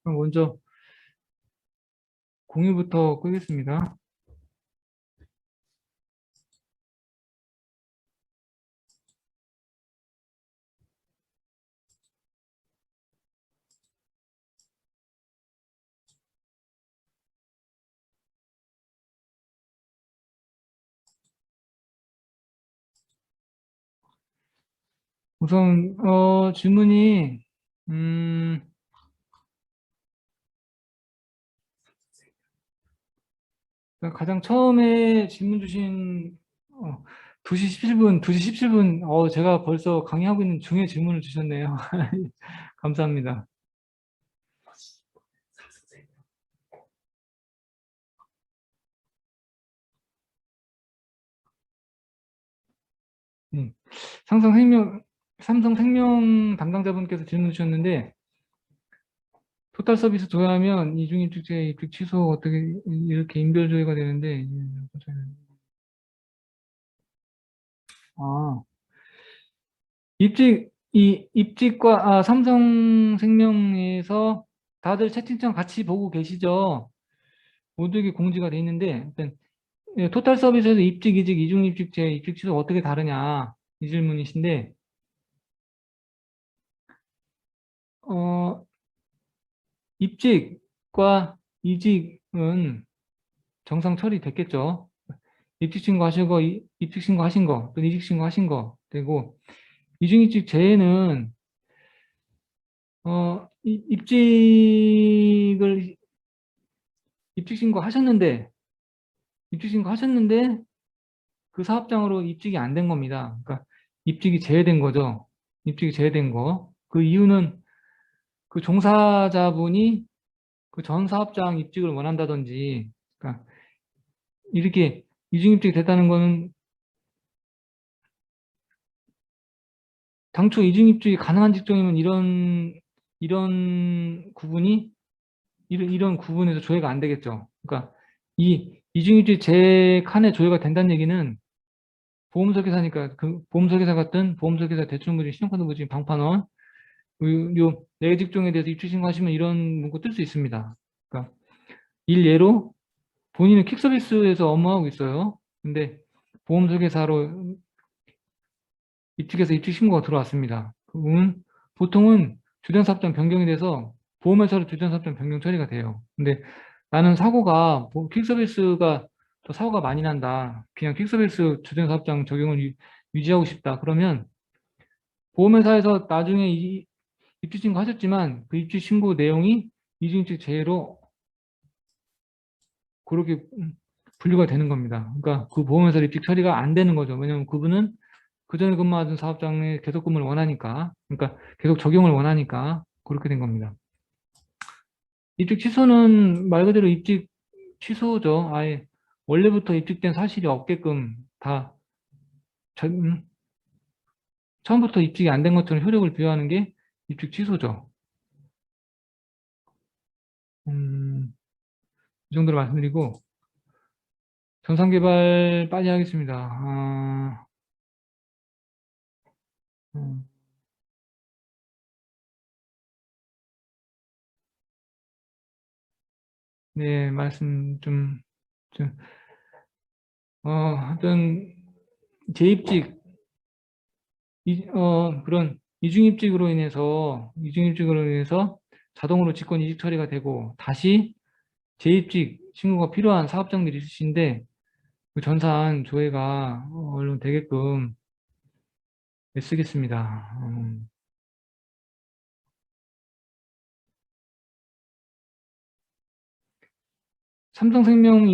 그럼 먼저 공유부터 끄겠습니다. 우선, 질문이, 음, 가장 처음에 질문 주신, 2시 17분, 2시 17분, 제가 벌써 강의하고 있는 중에 질문을 주셨네요. 감사합니다. 음, 삼성생명 담당자분께서 질문 주셨는데, 토탈 서비스 도야하면 이중입직자 입직 취소 어떻게 이렇게 인별 조회가 되는데, 아, 삼성생명에서 다들 채팅창 같이 보고 계시죠? 모두에게 공지가 돼 있는데, 일단, 토탈 서비스에서 입직, 이직, 이중입직제, 입직 취소 어떻게 다르냐, 이 질문이신데, 어, 입직과 이직은 정상 처리됐겠죠. 입직 신고하신 거, 입직 신고하신 거, 또 이직 신고하신 거, 되고, 이중입직 제외는, 입직 신고하셨는데, 입직 신고하셨는데, 그 사업장으로 입직이 안 된 겁니다. 그러니까 입직이 제외된 거죠. 입직이 제외된 거. 그 이유는 그 종사자분이 그 전 사업장 입직을 원한다든지, 그러니까 이렇게 이중입직이 됐다는 거는 당초 이중입직이 가능한 직종이면 이런 구분이 이런 구분에서 조회가 안 되겠죠. 그러니까 이 이중입직 제 칸에 조회가 된다는 얘기는 보험설계사니까 그 보험설계사 같은 보험설계사 대출무진 신용카드 무진 방판원 네 직종에 대해서 입주 신고하시면 이런 문구 뜰 수 있습니다. 그러니까 일예로 본인은 퀵서비스에서 업무하고 있어요. 근데 보험설계사로 입직해서 입직 신고가 들어왔습니다. 그분 보통은 주전사업장 변경이 돼서 보험회사로 주전사업장 변경 처리가 돼요. 근데 나는 퀵서비스가 더 사고가 많이 난다. 그냥 퀵서비스 주전사업장 적용을 유지하고 싶다. 그러면 보험회사에서 나중에 입직 신고 하셨지만 그 입직 신고 내용이 이중입직 제외로 그렇게 분류가 되는 겁니다. 그러니까 그 보험회사 입직 처리가 안 되는 거죠. 왜냐하면 그분은 그전에 근무하던 사업장에 계속 근무를 원하니까, 그러니까 계속 적용을 원하니까 그렇게 된 겁니다. 입직 취소는 말 그대로 입직 취소죠. 아예 원래부터 입직된 사실이 없게끔 다 처음부터 입직이 안 된 것처럼 효력을 부여하는 게 입직 취소죠. 이 정도로 말씀드리고 전산개발 빨리 하겠습니다. 음, 네, 말씀 좀, 하여튼 재입직, 그런 이중입직으로 인해서 자동으로 직권 이직 처리가 되고 다시 재입직 신고가 필요한 사업장들이 있으신데 그 전산 조회가 얼른 되게끔 애쓰겠습니다. 삼성생명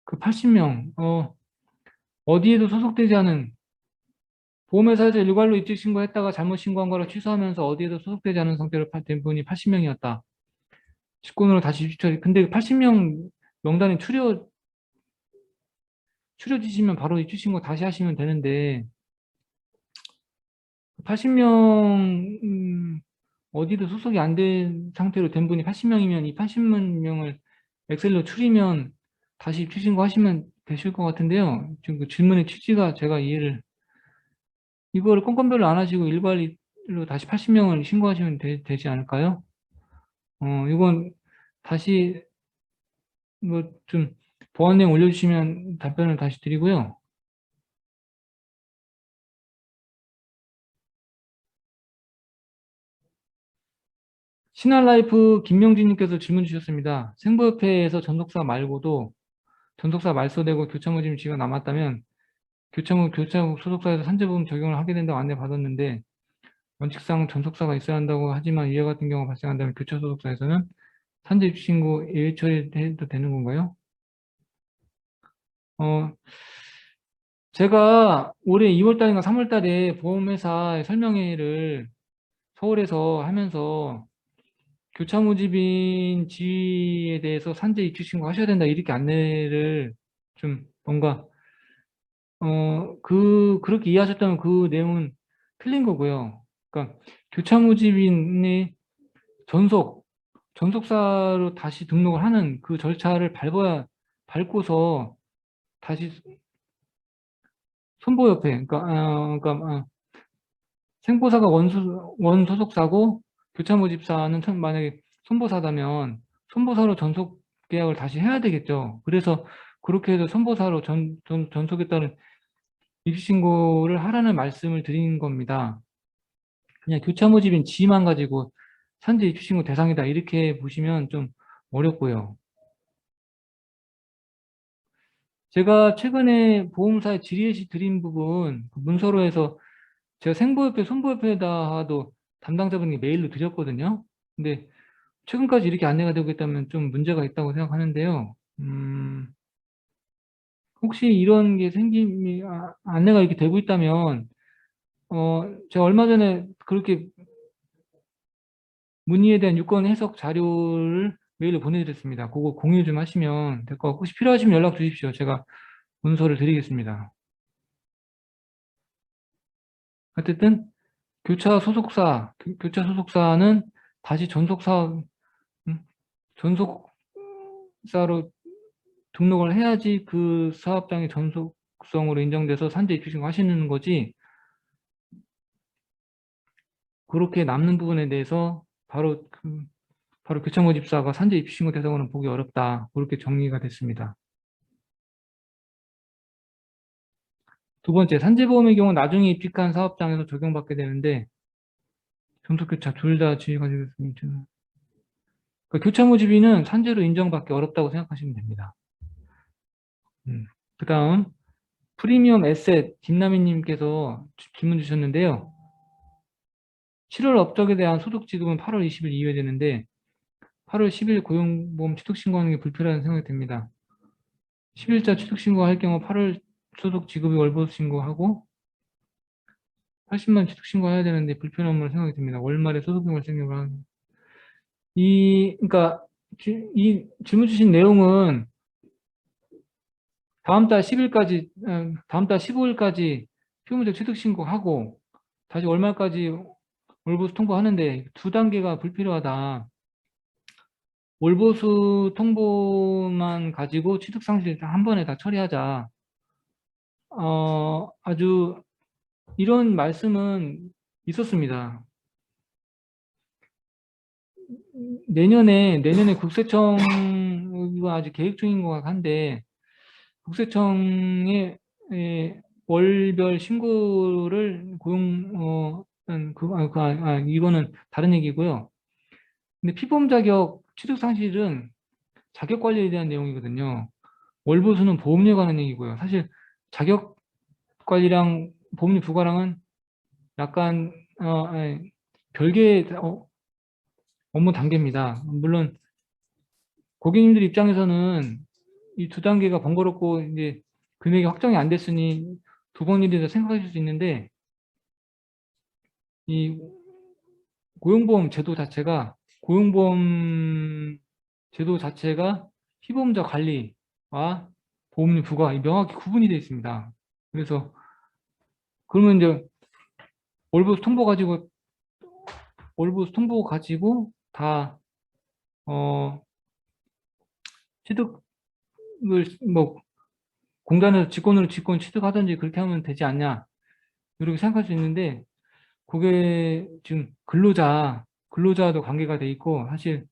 그 80명, 어디에도 소속되지 않은 보험회사에서 일괄로 입직 신고했다가 잘못 신고한 거를 취소하면서 어디에도 소속되지 않은 상태로 된 분이 80명이었다. 직권으로 다시 입직 처리. 근데 80명 명단에 추려지시면 바로 입직 신고 다시 하시면 되는데 80명 어디도 소속이 안 된 상태로 된 분이 80명이면 이 80만 명을 엑셀로 추리면 다시 입직 신고하시면 되실 것 같은데요. 지금 그 질문의 취지가 제가 이해를 이거를 건건별로 안 하시고 일괄로 다시 80명을 신고하시면 되지 않을까요? 이건 다시 뭐 좀 보안 내용 올려주시면 답변을 다시 드리고요. 신한라이프 김명진님께서 질문 주셨습니다. 생보협회에서 전속사 말고도 전속사 말소되고 교차모집 지가 남았다면 교차국 소속사에서 산재보험 적용을 하게 된다고 안내받았는데 원칙상 전속사가 있어야 한다고 하지만 이와 같은 경우가 발생한다면 교차 소속사에서는 산재 입시 신고 예외 처리해도 되는 건가요? 어, 제가 올해 2월 달인가 3월 달에 보험회사 설명회를 서울에서 하면서 교차 모집인 지위에 대해서 산재 입시 신고 하셔야 된다 이렇게 안내를 좀 뭔가 그렇게 이해하셨다면 그 내용은 틀린 거고요. 그러니까 교차 모집인의 전속 전속사로 다시 등록을 하는 그 절차를 밟고서 다시 손보협회 그러니까 생보사가 원소속사고 교차모집사는 만약에 손보사다면 손보사로 전속 계약을 다시 해야 되겠죠. 그래서 그렇게 해서 손보사로 전속에 따른 입시신고를 하라는 말씀을 드린 겁니다. 그냥 교차모집인 지만 가지고 산재 입시신고 대상이다 이렇게 보시면 좀 어렵고요. 제가 최근에 보험사에 질의시 드린 부분 그 문서로해서 제가 생보협회, 손보협회에다도 담당자분이 메일로 드렸거든요. 근데 최근까지 이렇게 안내가 되고 있다면 좀 문제가 있다고 생각하는데요. 혹시 이런 게 안내가 이렇게 되고 있다면, 제가 얼마 전에 그렇게 문의에 대한 유권 해석 자료를 메일로 보내드렸습니다. 그거 공유 좀 하시면 될 것 같고, 혹시 필요하시면 연락 주십시오. 제가 문서를 드리겠습니다. 어쨌든, 교차 소속사는 다시 음, 전속사로 등록을 해야지 그 사업장이 전속성으로 인정돼서 산재 입주신고 하시는 거지 그렇게 남는 부분에 대해서 바로 교차모집사가 산재 입주신고 대상으로는 보기 어렵다. 그렇게 정리가 됐습니다. 두 번째, 산재보험의 경우 나중에 입직한 사업장에서 적용받게 되는데 전속교차 둘 다 지위 가지고 있습니다. 그러니까 교차모집인은 산재로 인정받기 어렵다고 생각하시면 됩니다. 그 다음 프리미엄 에셋 김남희님께서 질문 주셨는데요. 7월 업적에 대한 소득 지급은 8월 20일 이후에 되는데 8월 10일 고용보험 취득신고하는 게 불필요하다는 생각이 듭니다. 10일자 취득신고할 경우 8월 소득 지급이 월보수 신고하고 80만 취득신고해야 되는데 불편함을 생각이 듭니다. 월말에 소득이 발생을 하는 그러니까 이 질문 주신 내용은 다음 달 10일까지, 다음 달 15일까지 피부문제 취득 신고하고 다시 월말까지 월보수 통보하는데 두 단계가 불필요하다. 월보수 통보만 가지고 취득 상실 한 번에 다 처리하자. 아주 이런 말씀은 있었습니다. 내년에 국세청, 이거 아직 계획 중인 것 한데, 국세청에 월별 신고를 이거는 다른 얘기고요. 근데 피보험 자격 취득 상실은 자격 관리에 대한 내용이거든요. 월보수는 보험료에 관한 얘기고요. 사실 자격 관리랑 보험료 부과랑은 약간 별개의 업무 단계입니다. 물론 고객님들 입장에서는 이 두 단계가 번거롭고 이제 금액이 확정이 안 됐으니 두 번 일이라 생각하실 수 있는데 이 고용보험 제도 자체가 피보험자 관리와 보험료 부과 명확히 구분이 되어 있습니다. 그래서 그러면 이제 월보수 통보 가지고 다 취득을 뭐 공단에서 직권 취득하든지 그렇게 하면 되지 않냐 이렇게 생각할 수 있는데 그게 지금 근로자도 관계가 돼 있고 사실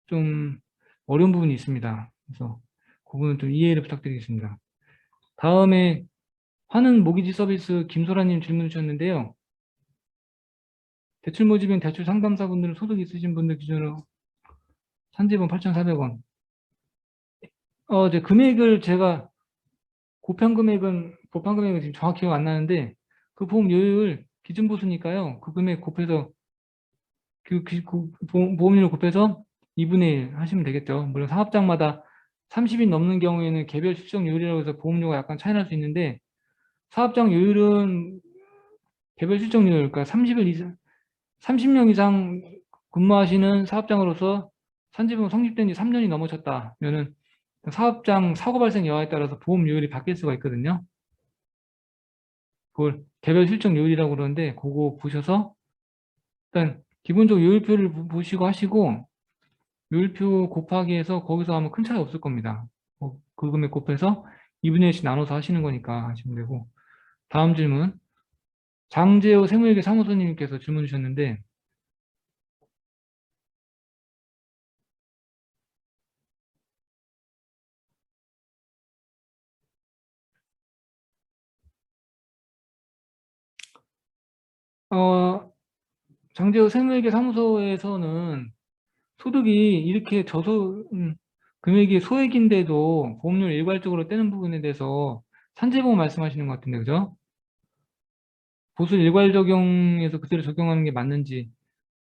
좀 어려운 부분이 있습니다. 그래서 그 부분은 좀 이해를 부탁드리겠습니다. 다음에 하는 모기지 서비스 김소라님 질문 주셨는데요. 대출 모집인 대출 상담사분들은 소득 있으신 분들 기준으로 산지분 8,400원. 이제 금액을 제가 보판 금액은 지금 정확히 기억 안 나는데 그 보험료율 기준 보수니까요. 그 금액 곱해서 보험료를 곱해서 2분의 1 하시면 되겠죠. 물론 사업장마다 30인 넘는 경우에는 개별 실적률이라고 해서 보험료가 약간 차이 날 수 있는데 사업장 요율은 개별 실적률, 그러니까 30명 이상 근무하시는 사업장으로서 산지보험 성립된 지 3년이 넘어졌다면은 사업장 사고 발생 여하에 따라서 보험료율이 바뀔 수가 있거든요. 그걸 개별 실적률이라고 그러는데 그거 보셔서 일단 기본적으로 요율표를 보시고 하시고 요율표 곱하기 해서 거기서 아마 큰 차이 없을 겁니다. 그 금액 곱해서 2분의 1씩 나눠서 하시는 거니까 하시면 되고 다음 질문 장재호 세무회계 사무소님께서 질문 주셨는데 장재호 세무회계 사무소에서는 소득이 이렇게 금액이 소액인데도 보험료를 일괄적으로 떼는 부분에 대해서 산재보험 말씀하시는 것 같은데 그죠? 보수 일괄 적용해서 그대로 적용하는 게 맞는지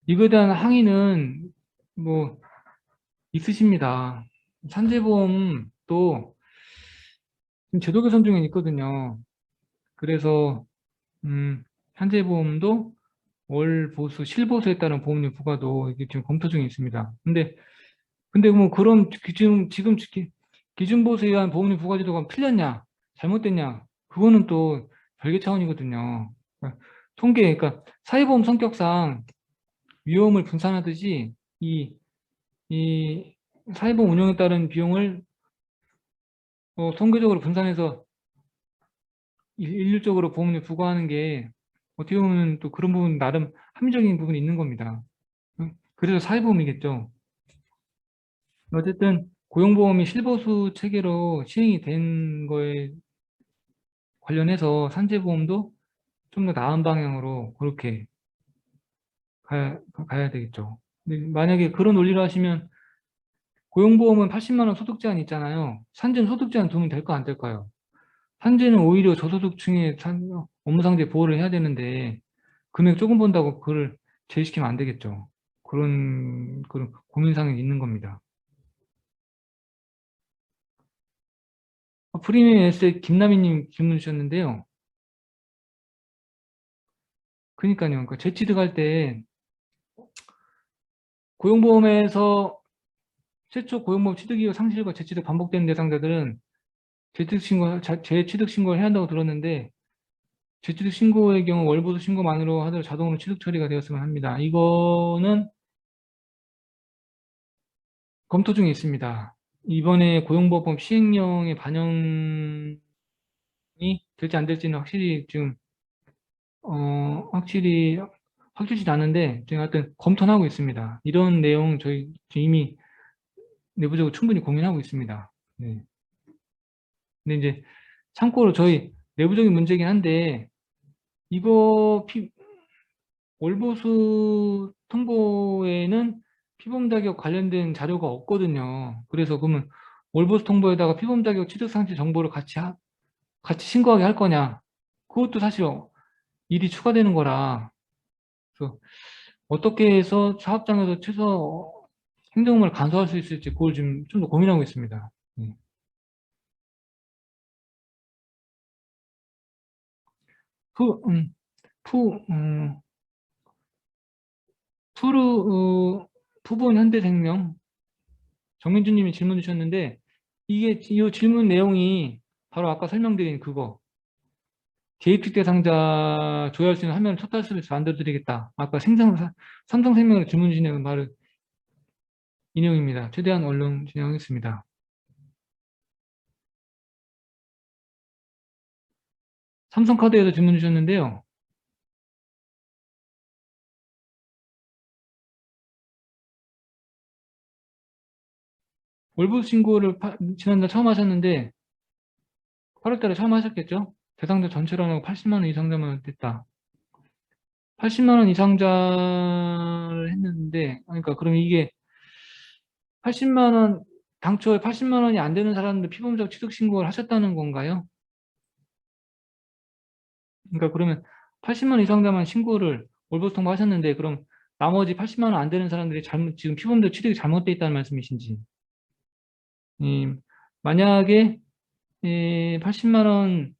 이거에 대한 항의는 뭐 있으십니다. 산재보험도 지금 제도 개선 중에 있거든요. 그래서 산재보험도 월 보수, 실보수에 따른 보험료 부과도 이게 지금 검토 중에 있습니다. 근데 뭐 그런 지금 기준 보수에 의한 보험료 부과 제도가 틀렸냐, 잘못됐냐, 그거는 또 별개 차원이거든요. 그러니까 그러니까 사회보험 성격상 위험을 분산하듯이 이 사회보험 운영에 따른 비용을 통계적으로 분산해서 일률적으로 보험료 부과하는 게 어떻게 보면 또 그런 부분 나름 합리적인 부분이 있는 겁니다. 그래서 사회보험이겠죠. 어쨌든 고용보험이 실보수 체계로 시행이 된 거에 관련해서 산재보험도 좀 더 나은 방향으로 그렇게 가야 되겠죠. 근데 만약에 그런 논리로 하시면 고용보험은 80만 원 소득 제한 있잖아요. 산재는 소득 제한 두면 될까 안 될까요? 산재는 오히려 저소득층의 업무상재 보호를 해야 되는데 금액 조금 번다고 그걸 제외시키면 안 되겠죠. 그런 고민사항이 있는 겁니다. 프리미엄 에세이 김남희님 질문 주셨는데요. 그러니까요. 그러니까 재취득할 때 고용보험에서 최초 고용보험 취득 이후 상실과 재취득 반복되는 대상자들은 재취득 신고를 해야 한다고 들었는데 재취득 신고의 경우 월보수 신고만으로 하더라도 자동으로 취득 처리가 되었으면 합니다. 이거는 검토 중에 있습니다. 이번에 고용보험 시행령에 반영이 될지 안 될지는 확실히 지금 확실히 확실치 않은데 제가 하여튼 검토는 하고 있습니다. 이런 내용 저희 지금 이미 내부적으로 충분히 고민하고 있습니다. 네. 근데 이제 참고로 저희 내부적인 문제긴 한데 이거 월보수 통보에는 피보험 자격 관련된 자료가 없거든요. 그래서 그러면 월보수 통보에다가 피보험 자격 취득 상실 정보를 같이 신고하게 할 거냐? 그것도 사실 일이 추가되는 거라. 그래서 어떻게 해서 사업장에서 최소 행정을 간소화할 수 있을지 그걸 좀 더 고민하고 있습니다. 네. 푸, 음, 푸, 푸르, 푸본 현대생명 정민주님이 질문 주셨는데 이게 이 질문 내용이 바로 아까 설명드린 그거 재입식 대상자 조회할 수 있는 화면을 토탈 서비스 만들어 드리겠다. 아까 삼성생명으로 질문 주신 바로 이 내용입니다. 최대한 얼른 진행하겠습니다. 삼성카드에서 질문 주셨는데요. 월부 신고를 지난달 처음 하셨는데 8월 달에 처음 하셨겠죠? 대상자 전체로 하고 80만 원 이상자만 됐다. 80만 원 이상자를 했는데 그러니까 그럼 이게 80만 원 당초에 80만 원이 안 되는 사람들 피보험자격 취득 신고를 하셨다는 건가요? 그러니까 그러면 80만 원 이상자만 신고를 월보수 통보하셨는데 그럼 나머지 80만 원 안 되는 사람들이 지금 피보험자격 취득이 잘못돼 있다는 말씀이신지 만약에 80만 원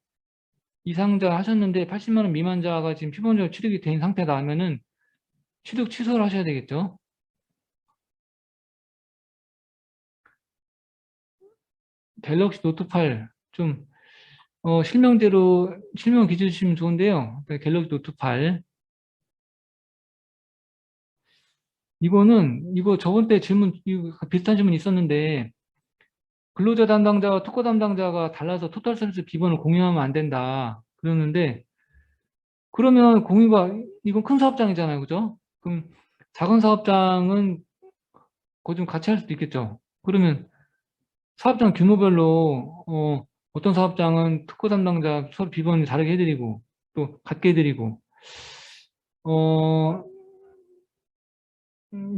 이상자 하셨는데 80만 원 미만자가 지금 피보험자격 취득이 된 상태다 하면은 취득 취소를 하셔야 되겠죠. 갤럭시 노트 8 좀 실명 기재 주시면 좋은데요. 갤럭시 노트 8 이거 저번 때 이거 비슷한 질문이 있었는데 근로자 담당자와 특허 담당자가 달라서 토탈 서비스 기본을 공유하면 안 된다 그러는데 그러면 공유가 이건 큰 사업장이잖아요, 그죠? 그럼 작은 사업장은 그거 좀 같이 할 수도 있겠죠. 그러면 사업장 규모별로 어떤 사업장은 특허 담당자 서로 비번을 다르게 해드리고 또 같게 해드리고 어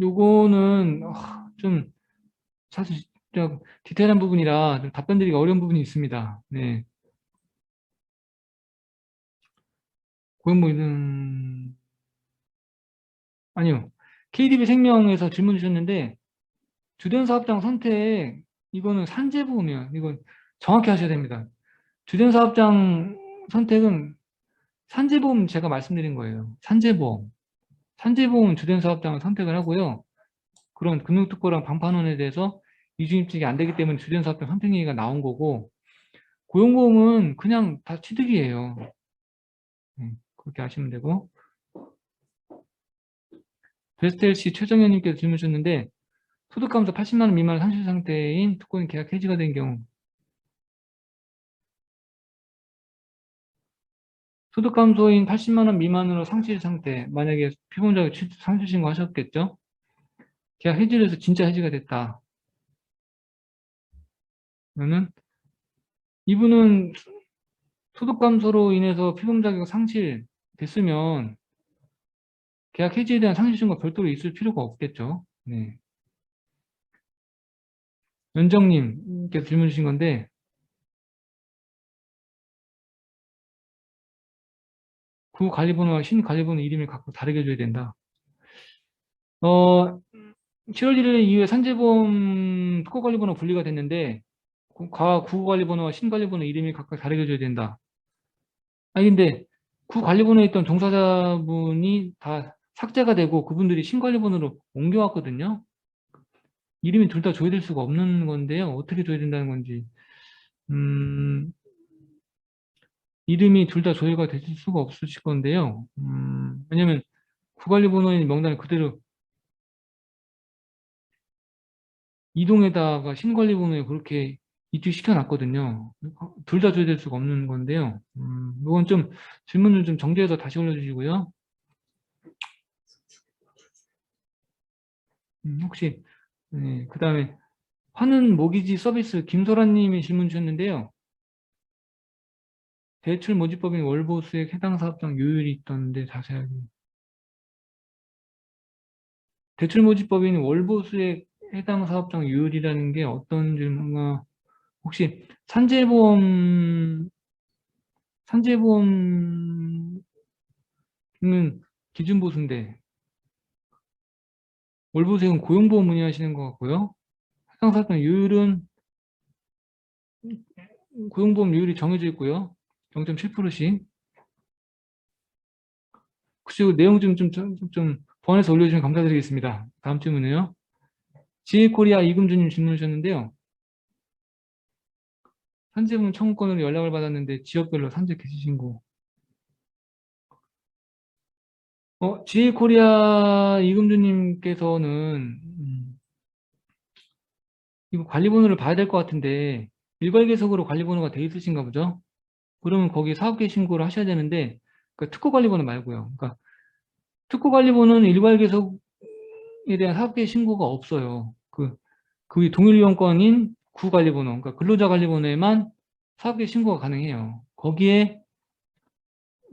요거는 좀 사실 진짜 디테일한 부분이라 좀 답변드리기 어려운 부분이 있습니다. 네. 고용보이는 아니요. KDB 생명에서 질문 주셨는데 주된 사업장 선택 이거는 산재보험이에요. 이건 정확히 하셔야 됩니다. 주된 사업장 선택은 산재보험 제가 말씀드린 거예요. 산재보험. 산재보험 주된 사업장을 선택을 하고요. 그런 금융특보랑 방판원에 대해서 이중입증이 안 되기 때문에 주된 사업장 선택 얘기가 나온 거고 고용보험은 그냥 다 취득이에요. 그렇게 하시면 되고 베스트LC 최정현님께서 질문 주셨는데 소득감소 80만 원 미만 상실 상태인 특권이 계약 해지가 된 경우 소득감소인 80만 원 미만으로 상실 상태 만약에 피보험자가 상실 신고하셨겠죠? 계약 해지를 해서 진짜 해지가 됐다. 그러면 이분은 소득감소로 인해서 피보험자격 상실 됐으면 계약 해지에 대한 상실 신고가 별도로 있을 필요가 없겠죠. 네. 연정님께서 질문 주신 건데 구관리번호와 신관리번호 이름을 각각 다르게 줘야 된다. 7월 1일 이후에 산재보험 특허관리번호 분리가 됐는데 구관리번호와 신관리번호 이름이 각각 다르게 줘야 된다. 아니 근데 구관리번호에 있던 종사자분이 다 삭제가 되고 그분들이 신관리번호로 옮겨왔거든요. 이름이 둘 다 줘야 될 수가 없는 건데요. 어떻게 줘야 된다는 건지. 이름이 둘 다 조회가 되실 수가 없으실 건데요. 왜냐면 구관리번호인 명단을 그대로 이동에다가 신관리번호에 그렇게 입직시켜 놨거든요. 둘 다 줘야 될 수가 없는 건데요. 이건 좀 질문을 좀 정리해서 다시 올려주시고요. 혹시 네, 그 다음에 환은 모기지 서비스 김소라님이 질문 주셨는데요. 대출 모집법인 월보수액 해당 사업장 요율이 있던데 자세하게. 대출 모집법인 월보수액 해당 사업장 요율이라는 게 어떤 질문가 혹시 산재보험은 기준보수인데 월보수액은 고용보험 문의하시는 것 같고요. 해당 사업장 요율은 고용보험 요율이 정해져 있고요. 0.7%씩. 혹시 그 내용 좀 보완해서 올려주시면 감사드리겠습니다. 다음 질문은요. 지혜코리아 이금주님 질문 주셨는데요. 산재보험 청구권으로 연락을 받았는데 지역별로 산재 개시 신고. 지혜코리아 이금주님께서는 이거 관리번호를 봐야 될 것 같은데 일괄계속으로 관리번호가 돼 있으신가 보죠? 그러면 거기 사업계 신고를 하셔야 되는데 그러니까 특허관리번호 말고요. 그러니까 특허관리번호는 일괄계속에 대한 사업계 신고가 없어요. 그 동일이용권인 구관리번호, 그러니까 근로자관리번호에만 사업계 신고가 가능해요. 거기에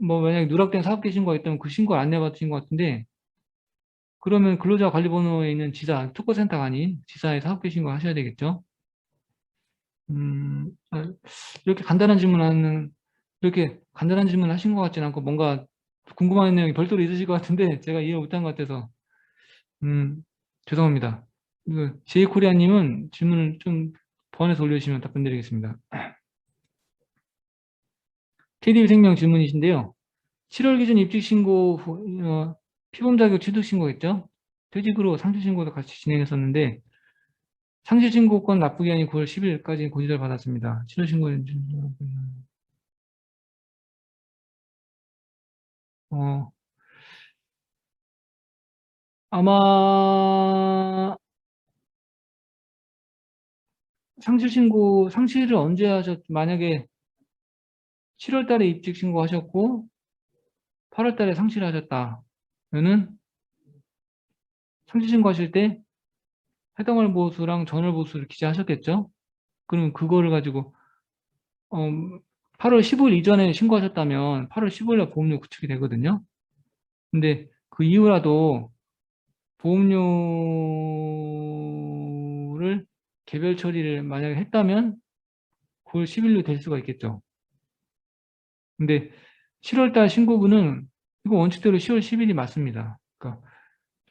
뭐 만약에 누락된 사업계 신고가 있다면 그 신고를 안내받으신 것 같은데 그러면 근로자관리번호에 있는 지사, 특허센터가 아닌 지사에 사업계 신고 하셔야 되겠죠? 아, 이렇게 간단한 질문 하신 것 같지는 않고 뭔가 궁금한 내용이 별도로 있으실 것 같은데 제가 이해 못한 것 같아서 죄송합니다. 제이코리아님은 질문을 좀 보완해서 올려주시면 답변드리겠습니다. KDB생명 질문이신데요. 7월 기준 입직신고 후 피보험자격 취득신고했죠? 퇴직으로 상실신고도 같이 진행했었는데 상실신고권 납부기한이 9월 10일까지 고지를 받았습니다. 7월 신고는 아마 상실을 언제 만약에 7월 달에 입직 신고하셨고 8월 달에 상실하셨다면은 상실 신고하실 때 해당월 보수랑 전월 보수를 기재하셨겠죠? 그러면 그거를 가지고 8월 15일 이전에 신고하셨다면 8월 15일날 보험료 구축이 되거든요. 근데 그 이후라도 보험료를 개별 처리를 만약에 했다면 9월 10일로 될 수가 있겠죠. 근데 7월 달 신고분은 이거 원칙대로 10월 10일이 맞습니다. 그러니까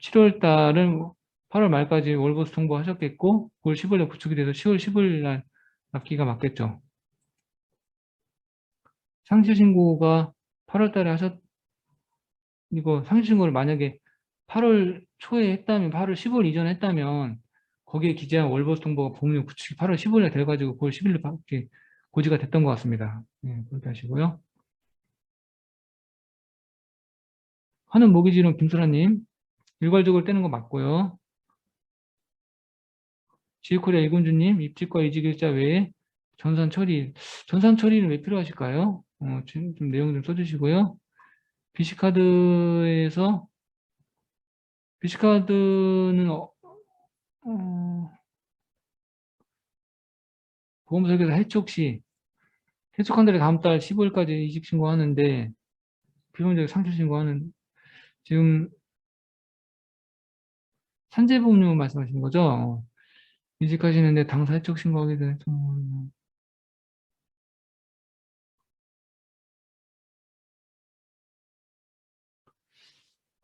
7월 달은 8월 말까지 월보수 통보하셨겠고 9월 15일에 구축이 돼서 10월 15일 날 납기가 맞겠죠. 상실신고가 8월 달에 이거 상실신고를 만약에 8월 초에 했다면 8월 15일 이전에 했다면 거기에 기재한 월보수 통보가 보험료 구축이 8월 15일에 돼가지고 9월 10일로 고지가 됐던 것 같습니다. 네, 그렇게 하시고요. 하는 모기지론 김소라님 일괄적으로 떼는 거 맞고요. 지휘코리아 이군주님 입직과 이직일자 외에 전산 처리는 왜 필요하실까요? 좀 내용 좀 써주시고요. BC카드에서 BC카드는 보험설계사 해촉한 달에 다음 달 15일까지 이직 신고하는데 비용적 상실 신고하는 지금 산재보험료 말씀하시는 거죠? 이직하시는데 당사 해촉 신고하게 되는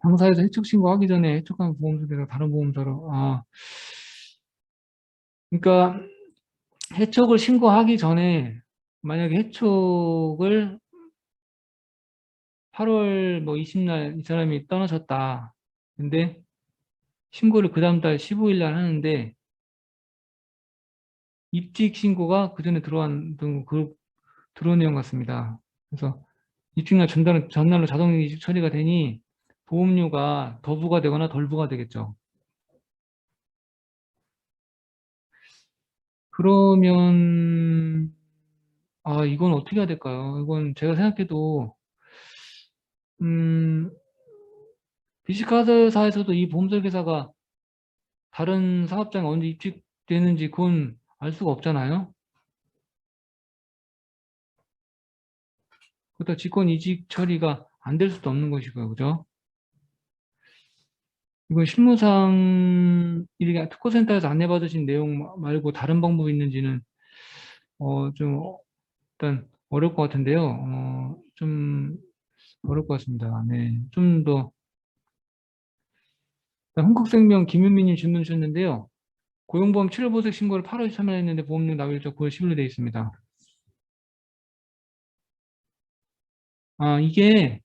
당사에서 해촉 신고하기 전에 해촉한 보험사가 다른 보험사로, 그러니까 해촉을 신고하기 전에 만약에 해촉을 8월 뭐 20날 이 사람이 떠나셨다. 근데 신고를 그 다음 달 15일 날 하는데 입직 신고가 그 전에 들어온 내용 같습니다. 그래서 입직날 전날로 자동 이직 처리가 되니 보험료가 더 부과되거나 덜 부과되겠죠. 그러면 이건 어떻게 해야 될까요? 이건 제가 생각해도 음, 비씨카드사에서도 이 보험 설계사가 다른 사업장에 언제 입직되는지 그건 알 수가 없잖아요. 그렇다 직권 이직 처리가 안 될 수도 없는 것이고요. 그죠? 이건 실무상 이렇게 특허센터에서 안내받으신 내용 말고 다른 방법이 있는지는 좀 일단 어려울 것 같은데요. 좀 어려울 것 같습니다. 네. 좀 더 흥국생명 김윤미님 질문 주셨는데요. 고용보험 치료보색 신고를 8월 13일 했는데 보험료 납일자 9월 10일로 되어 있습니다. 이게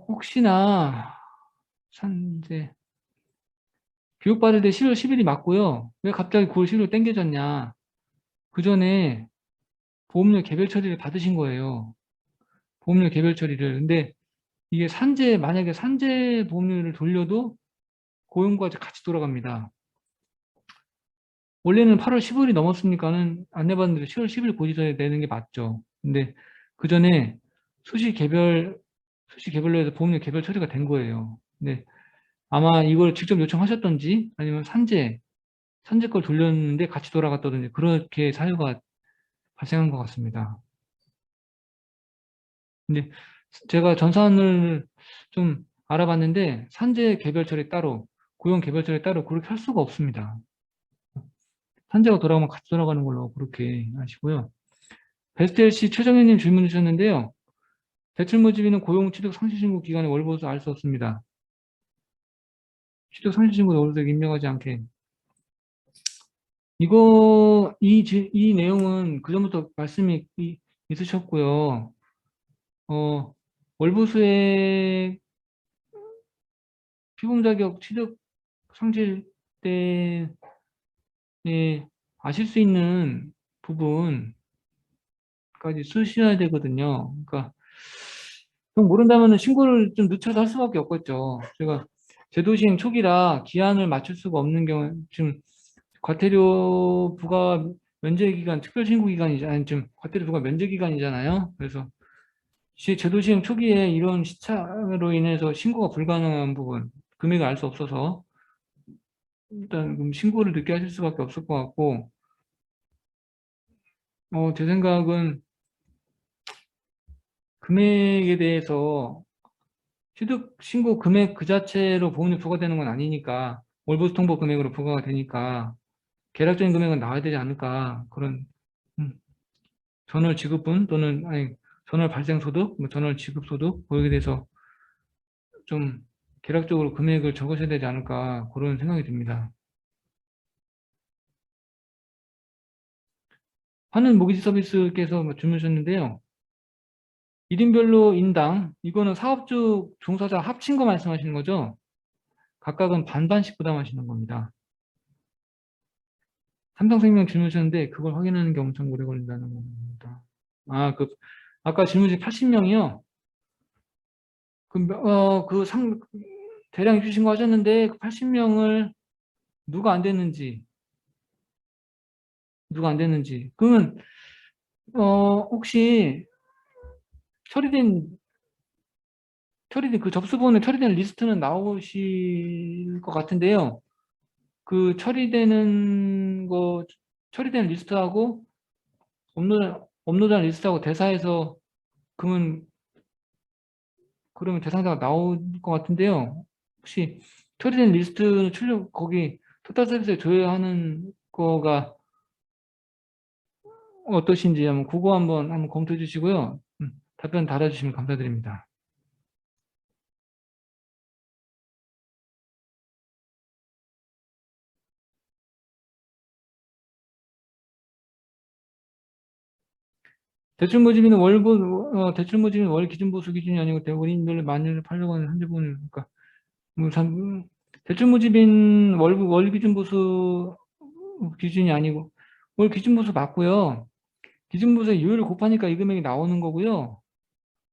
혹시나 산재 교육받을 때 10월 10일이 맞고요. 왜 갑자기 9월 10일로 땡겨졌냐. 그 전에 보험료 개별 처리를 받으신 거예요. 보험료 개별 처리를. 근데 이게 만약에 산재 보험료를 돌려도 고용과 같이 돌아갑니다. 원래는 8월 15일이 넘었으니까는 안내받은 대로 10월 10일 고지서에 내는 게 맞죠. 근데 그 전에 수시 개별로 해서 보험료 개별 처리가 된 거예요. 근데 아마 이걸 직접 요청하셨던지 아니면 산재 걸 돌렸는데 같이 돌아갔다든지 그렇게 사유가 발생한 것 같습니다. 근데 제가 전산을 좀 알아봤는데 산재 개별 처리 따로, 고용 개별 처리 따로 그렇게 할 수가 없습니다. 산재가 돌아가면 같이 돌아가는 걸로 그렇게 하시고요. 베스트 LC 최정현님 질문 주셨는데요. 대출 모집인은 고용 취득 상실신고 기간에 월보수 알 수 없습니다. 취득 상실신고 월보수 임명하지 않게. 이 내용은 그전부터 말씀이 있으셨고요. 월보수의 피보험 자격 취득 상실 때 아실 수 있는 부분까지 쓰셔야 되거든요. 그러니까 좀 모른다면 신고를 좀 늦춰서 할 수밖에 없겠죠. 제가 제도 시행 초기라 기한을 맞출 수가 없는 경우 지금 과태료 부과 면제 기간, 특별 신고 기간이잖아요. 지금 과태료 부과 면제 기간이잖아요. 그래서 제도 시행 초기에 이런 시차로 인해서 신고가 불가능한 부분, 금액을 알 수 없어서 일단 그럼 신고를 늦게 하실 수밖에 없을 것 같고, 제 생각은 금액에 대해서 취득 신고 금액 그 자체로 보험료 부과되는 건 아니니까 월보수 통보 금액으로 부과가 되니까 계략적인 금액은 나와야 되지 않을까 그런 음, 전월 지급분 또는 아니 전월 발생 소득, 뭐 전월 지급 소득 거기에 대해서 좀 계략적으로 금액을 적으셔야 되지 않을까 그런 생각이 듭니다. 하는 모기지 서비스께서 질문 주셨는데요. 1인별로 인당 이거는 사업주 종사자 합친 거 말씀하시는 거죠? 각각은 반반씩 부담하시는 겁니다. 삼성생명 질문 주셨는데 그걸 확인하는 게 엄청 오래 걸린다는 겁니다. 아까 질문 중에 80명이요? 대량 입주 신고하셨는데 그 80명을 누가 안 됐는지, 그러면, 혹시 처리된, 그 접수본에 처리된 리스트는 나오실 것 같은데요. 그 처리된 리스트하고 업로드한 리스트하고 대사해서 그러면 대상자가 나올 것 같은데요. 혹시 처리된 리스트는 거기 토탈 서비스에 조회하는 거가 어떠신지 그거 한번 검토해 주시고요. 답변 달아주시면 감사드립니다. 대출 모집인은 대출 모집인 월 기준 보수 기준이 아니고 대원인별로 만일을 팔려고 하는 현재분을 그러니까 대출 모집인 월 기준 보수 기준이 아니고 월 기준 보수 맞고요. 기준 보수의 요율을 곱하니까 이 금액이 나오는 거고요.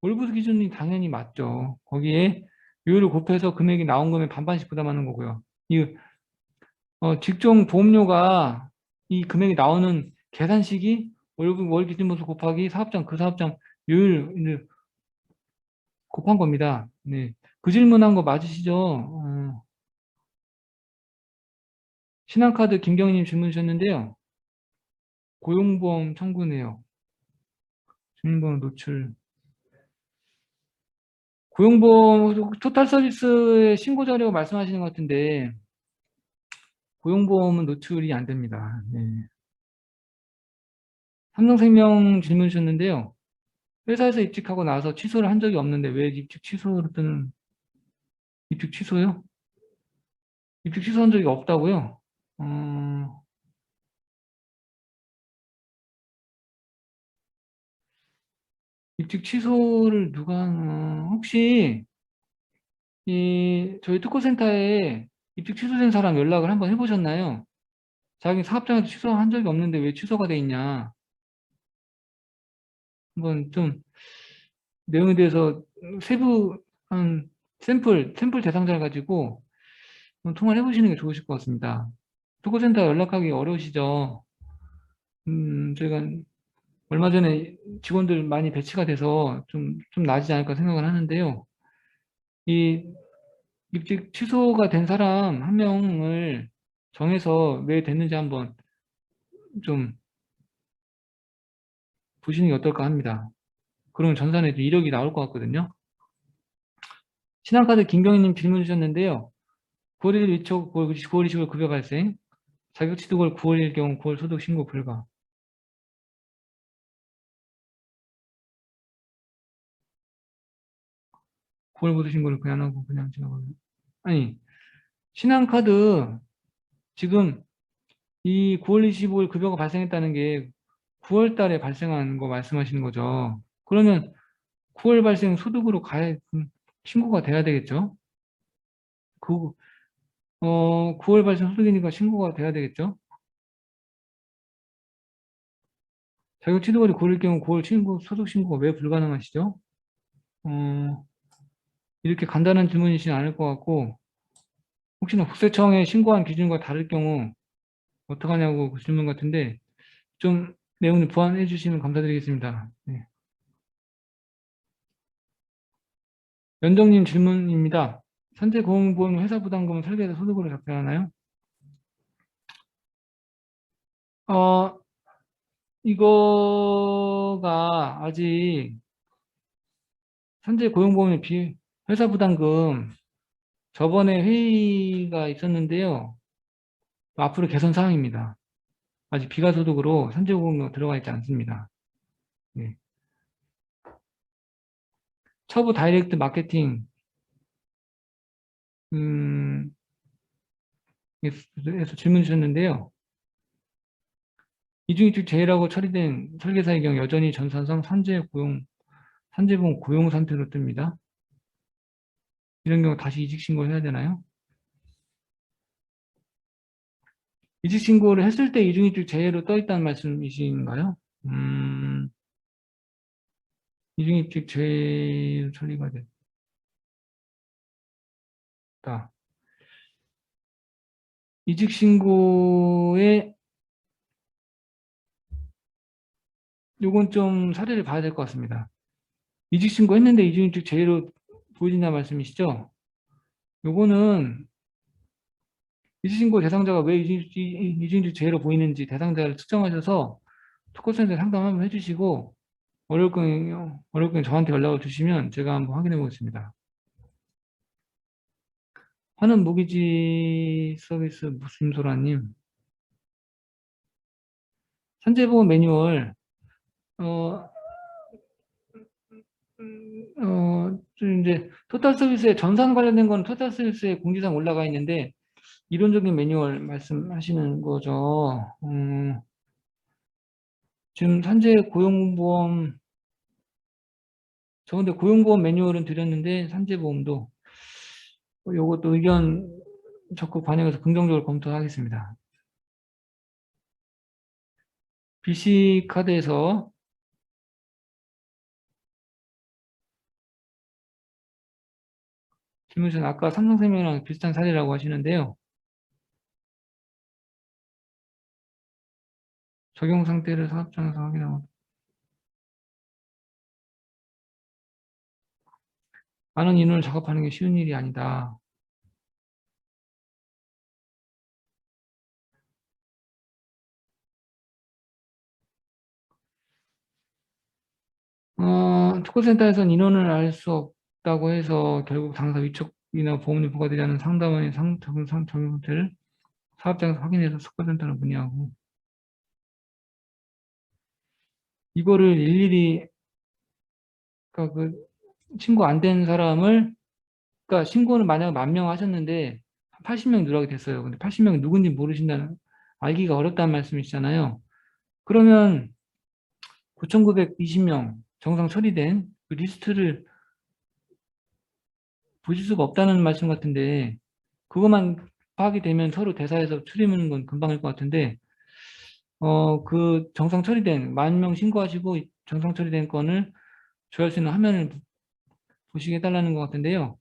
월 보수 기준이 당연히 맞죠. 거기에 요율을 곱해서 금액이 나온 거면 반반씩 부담하는 거고요. 이 직종 보험료가 이 금액이 나오는 계산식이 월 기준 보수 곱하기 사업장 그 사업장 요율을 곱한 겁니다. 네. 그 질문한 거 맞으시죠? 신한카드 김경희님 질문 주셨는데요. 고용보험 청구네요. 주민번호 노출. 고용보험 토탈 서비스의 신고 자료 말씀하시는 것 같은데 고용보험은 노출이 안 됩니다. 네. 삼성생명 질문 주셨는데요. 회사에서 입직하고 나서 취소를 한 적이 없는데 왜 입직 취소를 뜨는 입직 취소요? 입직 취소한 적이 없다고요? 입직 취소를 혹시 저희 특허센터에 입직 취소된 사람 연락을 한번 해보셨나요? 자기 사업장에서 취소한 적이 없는데 왜 취소가 돼 있냐? 한번 좀 내용에 대해서 세부한 샘플 대상자를 가지고 한번 통화를 해보시는 게 좋으실 것 같습니다. 특허센터 연락하기 어려우시죠? 저희가 얼마 전에 직원들 많이 배치가 돼서 좀 나아지지 않을까 생각을 하는데요. 이 입직 취소가 된 사람 한 명을 정해서 왜 됐는지 한번 좀 보시는 게 어떨까 합니다. 그러면 전산에 좀 이력이 나올 것 같거든요. 신한카드 김경희님 질문 주셨는데요. 9월 1일 위촉 9월 20일 급여 발생, 자격 취득월 9월일 경우 9월 소득 신고 불가. 9월 소득 신고를 그냥 하고 그냥 지나가요. 아니, 신한카드 지금 이 9월 25일 급여가 발생했다는 게 9월 달에 발생한 거 말씀하시는 거죠. 그러면 9월 발생 소득으로 신고가 돼야 되겠죠? 9월 발생 소득이니까 신고가 돼야 되겠죠? 자격 취득월이 9월일 경우 9월 소득 신고가 왜 불가능하시죠? 어, 이렇게 간단한 질문이시는 않을 것 같고, 혹시나 국세청에 신고한 기준과 다를 경우 어떡하냐고 그 질문 같은데, 좀 내용을 보완해 주시면 감사드리겠습니다. 네. 연정님 질문입니다. 산재 보험 회사 부담금은 설계에서 소득으로 잡혀가나요? 어, 이거가 아직 산재 고용보험의 회사 부담금 저번에 회의가 있었는데요. 앞으로 개선 사항입니다. 아직 비과소득으로 산재보험료 들어가 있지 않습니다. 네. 처부 다이렉트 마케팅 에서 질문 주셨는데요. 이중이축 제외라고 처리된 설계사의 경우 여전히 전산상 산재보험 고용 상태로 뜹니다. 이런 경우 다시 이직 신고를 해야 되나요? 이직 신고를 했을 때 이중이축 제외로 떠 있다는 말씀이신가요? 이중이축 제외 처리가 됐다. 이직 신고에 요건 좀 사례를 봐야 될 것 같습니다. 이직 신고했는데 이중이축 제외로 보여진다는 말씀이시죠? 요거는 이직 신고 대상자가 왜 이중이축 제외로 보이는지 대상자를 측정하셔서 특허센터에 상담 한번 해주시고 어려울 거면 저한테 연락을 주시면 제가 한번 확인해 보겠습니다. 하는 무기지 서비스 무슨소라님 산재보험 매뉴얼 어, 좀 이제 토탈 서비스에 전산 관련된 건 토탈 서비스에 공지사항 올라가 있는데 이론적인 매뉴얼 말씀하시는 거죠. 지금 산재 고용보험, 저 근데 고용보험 매뉴얼은 드렸는데 산재보험도 요것도 의견 적극 반영해서 긍정적으로 검토하겠습니다. BC카드에서 질문주는 아까 삼성생명이랑 비슷한 사례라고 하시는데요. 적용 상태를 사업장에서 확인하고 많은 인원을 작업하는 게 쉬운 일이 아니다. 특허센터에서는 인원을 알 수 없다고 해서 결국 당사 위촉이나 보험료 부과되지 않은 상담원의 적용 상태를 사업장에서 확인해서 특허센터를 문의하고 이거를 일일이 그러니까 그 신고 안 된 사람을 그러니까 신고는 만약 10,000명 하셨는데 80명 누락이 됐어요. 근데 80명이 누군지 모르신다는 알기가 어렵다는 말씀이시잖아요. 그러면 9,920명 정상 처리된 그 리스트를 보실 수가 없다는 말씀 같은데 그것만 파악이 되면 서로 대사해서 추리하는 건 금방일 것 같은데 그 정상 처리된 10,000명 신고하시고 정상 처리된 건을 조회할 수 있는 화면을 보시게 해달라는 것 같은데요.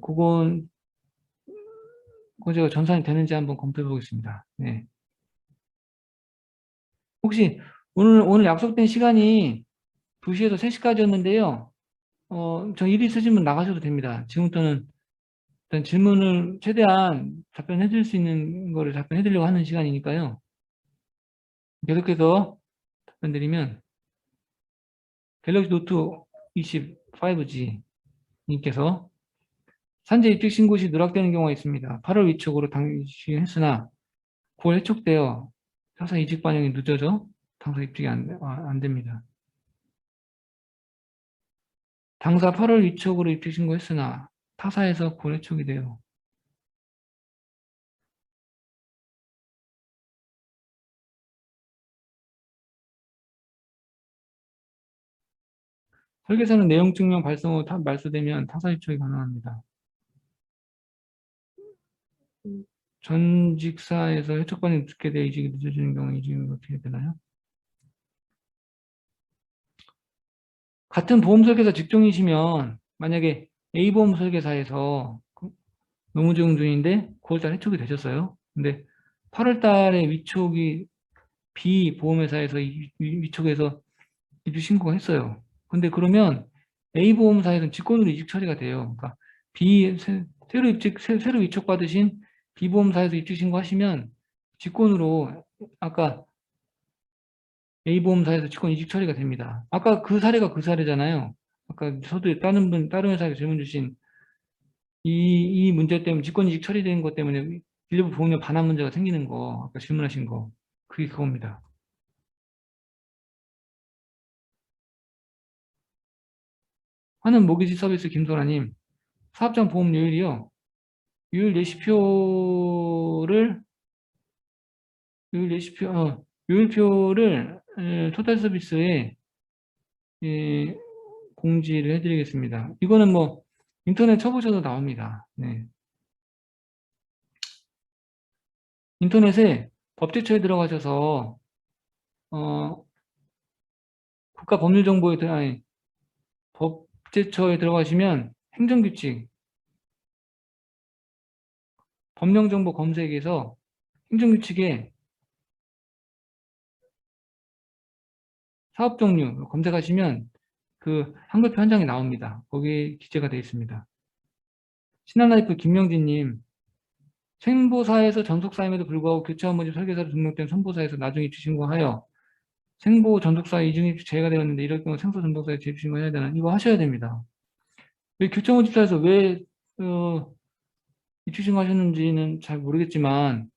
그건 제가 전산이 되는지 한번 검토해 보겠습니다. 네. 혹시 오늘 약속된 시간이 2시에서 3시까지였는데요. 저 일 있으시면 나가셔도 됩니다. 지금부터는 일단 질문을 최대한 답변해 드릴 수 있는 거를 답변해 드리려고 하는 시간이니까요. 계속해서 답변 드리면 갤럭시 노트 20 5G 님께서 산재 입직 신고 시 누락되는 경우가 있습니다. 8월 위촉으로 당시했으나 9월 해촉되어 타사 이직 반영이 늦어져 당사 입직이 안 됩니다. 당사 8월 위촉으로 입직 신고했으나 타사에서 9월 해촉이 돼요. 설계사는 내용 증명 발송 후 말소되면 타사 입촉이 가능합니다. 전직사에서 해촉 반영이 늦게 돼 이직이 늦어지는 경우 이직은 어떻게 되나요? 같은 보험 설계사 직종이시면 만약에 A보험 설계사에서 노무증 중인데 9월달 해촉이 되셨어요. 근데 8월달에 위촉이 B 보험회사에서 위촉해서 이주 신고가 했어요. 근데 그러면 A 보험사에서는 직권으로 이직 처리가 돼요. 그러니까 새로 위촉 받으신 B 보험사에서 입직 신고하시면 직권으로 아까 A 보험사에서 직권 이직 처리가 됩니다. 아까 그 사례가 그 사례잖아요. 아까 저도 다른 회사에 질문 주신 이 문제 때문에 직권이직 처리된 것 때문에 일부 보험료 반환 문제가 생기는 거, 아까 질문하신 거, 그게 그겁니다. 하는 모기지 서비스 김소라님, 사업장 보험료율이요. 요율 예시표를, 요율 예시표, 요율표를 토탈 서비스에 공지를 해드리겠습니다. 이거는 뭐 인터넷 쳐보셔도 나옵니다. 네. 인터넷에 법제처에 들어가셔서 국가법률정보에 아니, 법제처에 들어가시면 행정규칙, 법령정보 검색에서 행정규칙에 사업종류 검색하시면 그 한글표 한 장이 나옵니다. 거기에 기재가 되어 있습니다. 신한라이프 김명진님, 생보사에서 전속사임에도 불구하고 교체한 모집 설계사로 등록된 선보사에서 나중에 입주 신고하여 생보 전속사 이중입주 제외가 되었는데 이럴 경우 생소 전속사에 재입주 신고해야 되나? 이거 하셔야 됩니다. 왜 교체 모집사에서 왜 입주 신고하셨는지는 잘 모르겠지만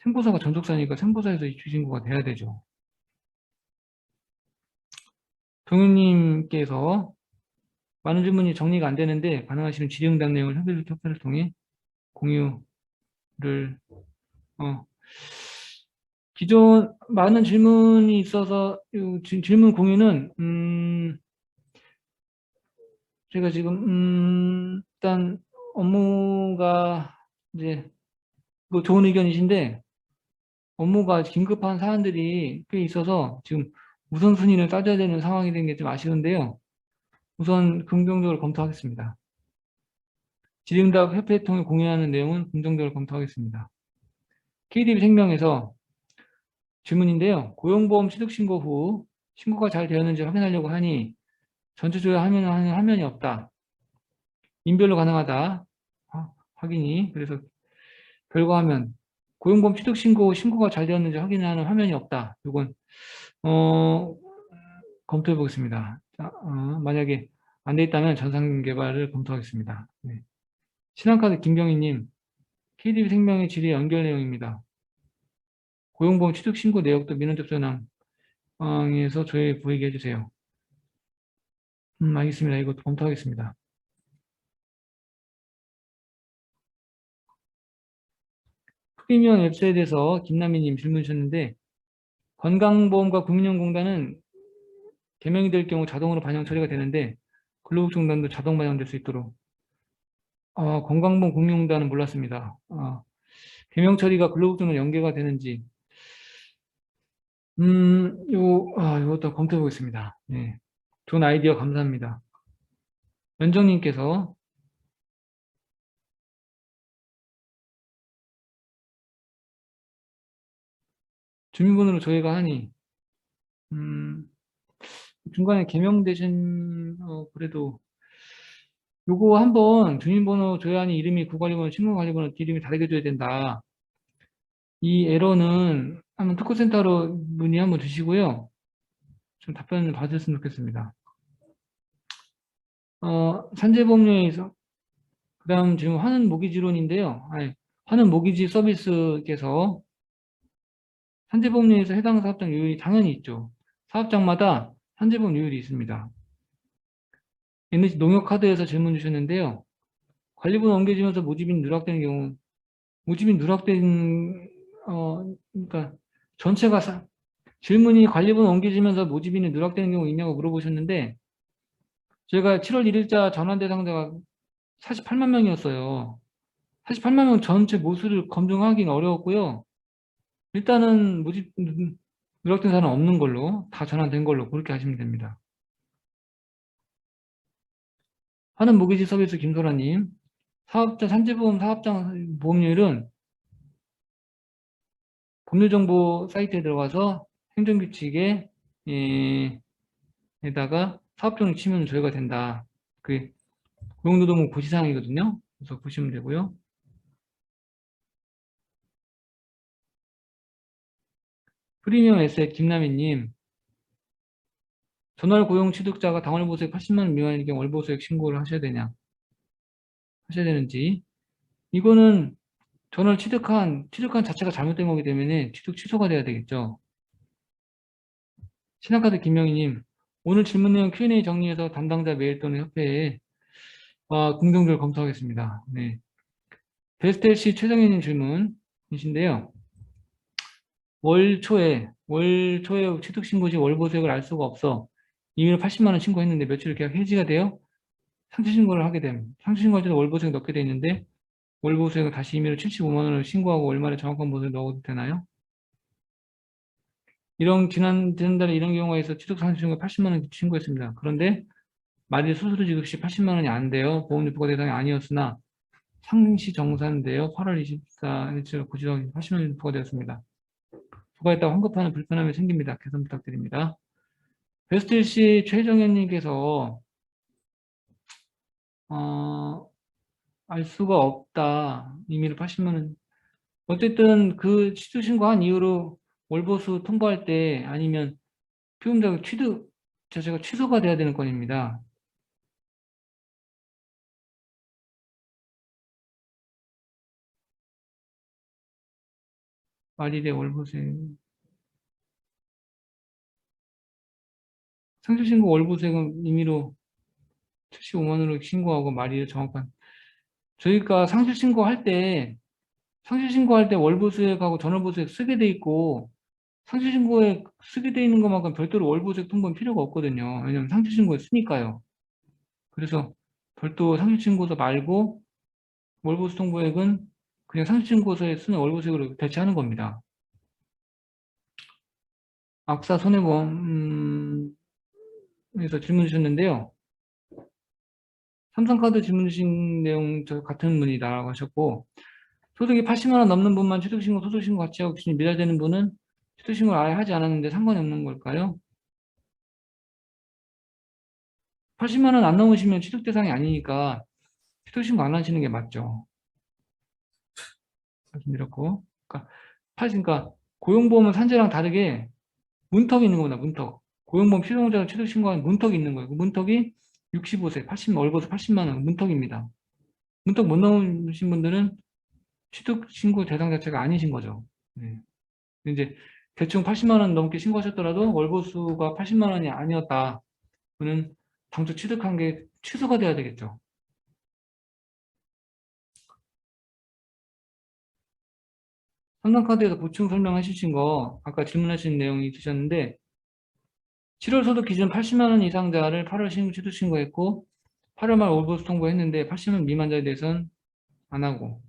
생보사가 전속사니까 생보사에서 입주 신고가 돼야 되죠. 동윤님께서 많은 질문이 정리가 안 되는데 가능하시면 질의응답 내용을 협회를 통해 공유를 기존 많은 질문이 있어서 이 질문 공유는 제가 지금 일단 업무가 이제 뭐 좋은 의견이신데 업무가 긴급한 사안들이 꽤 있어서 지금 우선순위를 따져야 되는 상황이 된 게 좀 아쉬운데요. 우선 긍정적으로 검토하겠습니다. 질의응답 협회를 통해 공유하는 내용은 긍정적으로 검토하겠습니다. KDB생명에서 질문인데요. 고용보험 취득신고 후 신고가 잘 되었는지 확인하려고 하니 전체적으로 하는 화면이 없다. 인별로 가능하다. 확인이. 그래서 결과화면 고용보험 취득신고 후 신고가 잘 되었는지 확인하는 화면이 없다. 이건 검토해 보겠습니다. 자, 만약에 안 돼 있다면 전산 개발을 검토하겠습니다. 네. 신한카드 김경희님, KDB생명의 질의 연결 내용입니다. 고용보험 취득신고 내역도 민원 접수항에서 저희 보이게 해주세요. 알겠습니다. 이것도 검토하겠습니다. 프리미엄 웹사에 대해서 김남희님 질문 주셨는데 건강보험과 국민연금공단은 개명이 될 경우 자동으로 반영 처리가 되는데 근로복지공단도 자동 반영될 수 있도록 건강보험 국민연금공단은 몰랐습니다. 개명 처리가 근로복지공단 연계가 되는지 이것도 검토해 보겠습니다. 네. 좋은 아이디어 감사합니다. 연정님께서 주민번호로 저희가 하니 중간에 개명되신 그래도 요거 한번 주민번호 줘야 하니 이름이 구관리번호, 신고관리번호 이름이 다르게 줘야 된다. 이 에러는 한번 특허센터로 문의 한번 주시고요. 좀 답변을 받으셨으면 좋겠습니다. 산재보험료에서 그 다음 지금 환원 모기지론인데요. 환원 모기지 서비스께서 산재보험료에서 해당 사업장 요율이 당연히 있죠. 사업장마다 산재보험 요율이 있습니다. NH 농협카드에서 질문 주셨는데요. 관리번호 옮겨지면서 모집인 누락되는 경우, 모집인 누락된, 그러니까 전체가 질문이 관리번호 옮겨지면서 모집인이 누락되는 경우 있냐고 물어보셨는데, 제가 7월 1일자 전환 대상자가 48만 명이었어요. 48만 명 전체 모수를 검증하기는 어려웠고요. 일단은 모집, 누락된 사람은 없는 걸로, 다 전환된 걸로 그렇게 하시면 됩니다. 하는 모기지 서비스 김소라님, 사업자 산재보험 사업장 보험료율은 법률정보 사이트에 들어가서 행정규칙에 에다가 사업종을 치면 조회가 된다. 그게 고용노동부 고시사항이거든요. 그래서 보시면 되고요. 프리미엄 에셋 김남희님, 전월 고용 취득자가 당월보수액 80만 원 미만일 경우 월보수액 신고를 하셔야 되는지. 이거는 전월 취득한 자체가 잘못된 거기 때문에 취득 취소가 돼야 되겠죠. 신한카드 김명희님, 오늘 질문 내용 Q&A 정리해서 담당자 메일 또는 협회에 긍정적으로 검토하겠습니다. 네. 베스트LC 최정희님 질문이신데요. 월 초에 취득신고 시 월보수액을 알 수가 없어. 임의로 80만 원 신고했는데 며칠 계약 해지가 돼요? 상시신고를 하게 됨. 상시신고할 때도 월보수액 넣게 돼 있는데 월보수액을 다시 임의로 75만 원을 신고하고 월말에 정확한 보수액 넣어도 되나요? 지난달에 이런 경우가 있어 취득 상시신고 80만 원 신고했습니다. 그런데 말일 수수료 지급 시 80만 원이 안 돼요. 보험료 부과 대상이 아니었으나 상시 정산되어 8월 24일 고지하기 80만 원 부과되었습니다. 부과했다고 환급하는 불편함이 생깁니다. 개선 부탁드립니다. 베스트일시 최정현님께서 알 수가 없다. 임의로 80만 원. 어쨌든 그 취득 신고한 이후로 월보수 통보할 때 아니면 피임자 취득 자체가 취소가 돼야 되는 건입니다. 말일에 월보수액 상실신고 월보수액은 임의로 75만 원으로 신고하고 말일에 정확한 저희가 상실신고할 때 월보수액하고 전월보수액 쓰게 돼 있고 상실신고에 쓰게 돼 있는 것만큼 별도로 월보수액 통보는 필요가 없거든요. 왜냐면 상실신고에 쓰니까요. 그래서 별도 상실신고서 말고 월보수 통보액은 그냥 상실신고서에 쓰는 월보수액으로 대체하는 겁니다. 악사 손해보험에서 질문 주셨는데요. 삼성카드 질문 주신 내용 저 같은 분이다라고 하셨고, 소득이 80만 원 넘는 분만 취득신고, 소득신고 같이 하고 기준이 미달되는 분은 취득신고를 아예 하지 않았는데 상관이 없는 걸까요? 80만 원 안 넘으시면 취득 대상이 아니니까 취득신고 안 하시는 게 맞죠. 말씀드렸고. 그러니까 고용보험은 산재랑 다르게 문턱이 있는 겁니다. 문턱. 고용보험 피해자가 취득신고하는 문턱이 있는 거예요. 그 문턱이 65세, 80, 월급에서 80만 원 문턱입니다. 문턱 못 넘으신 분들은 취득신고 대상 자체가 아니신 거죠. 네. 이제 대충 80만 원 넘게 신고하셨더라도 월보수가 80만 원이 아니었다. 그는 당초 취득한 게 취소가 돼야 되겠죠. 삼성카드에서 보충 설명하신 거 아까 질문하신 내용이 있으셨는데 7월 소득 기준 80만 원 이상자를 8월 취득 신고했고 8월 말 월보수 통보했는데 80만 미만자에 대해서는 안 하고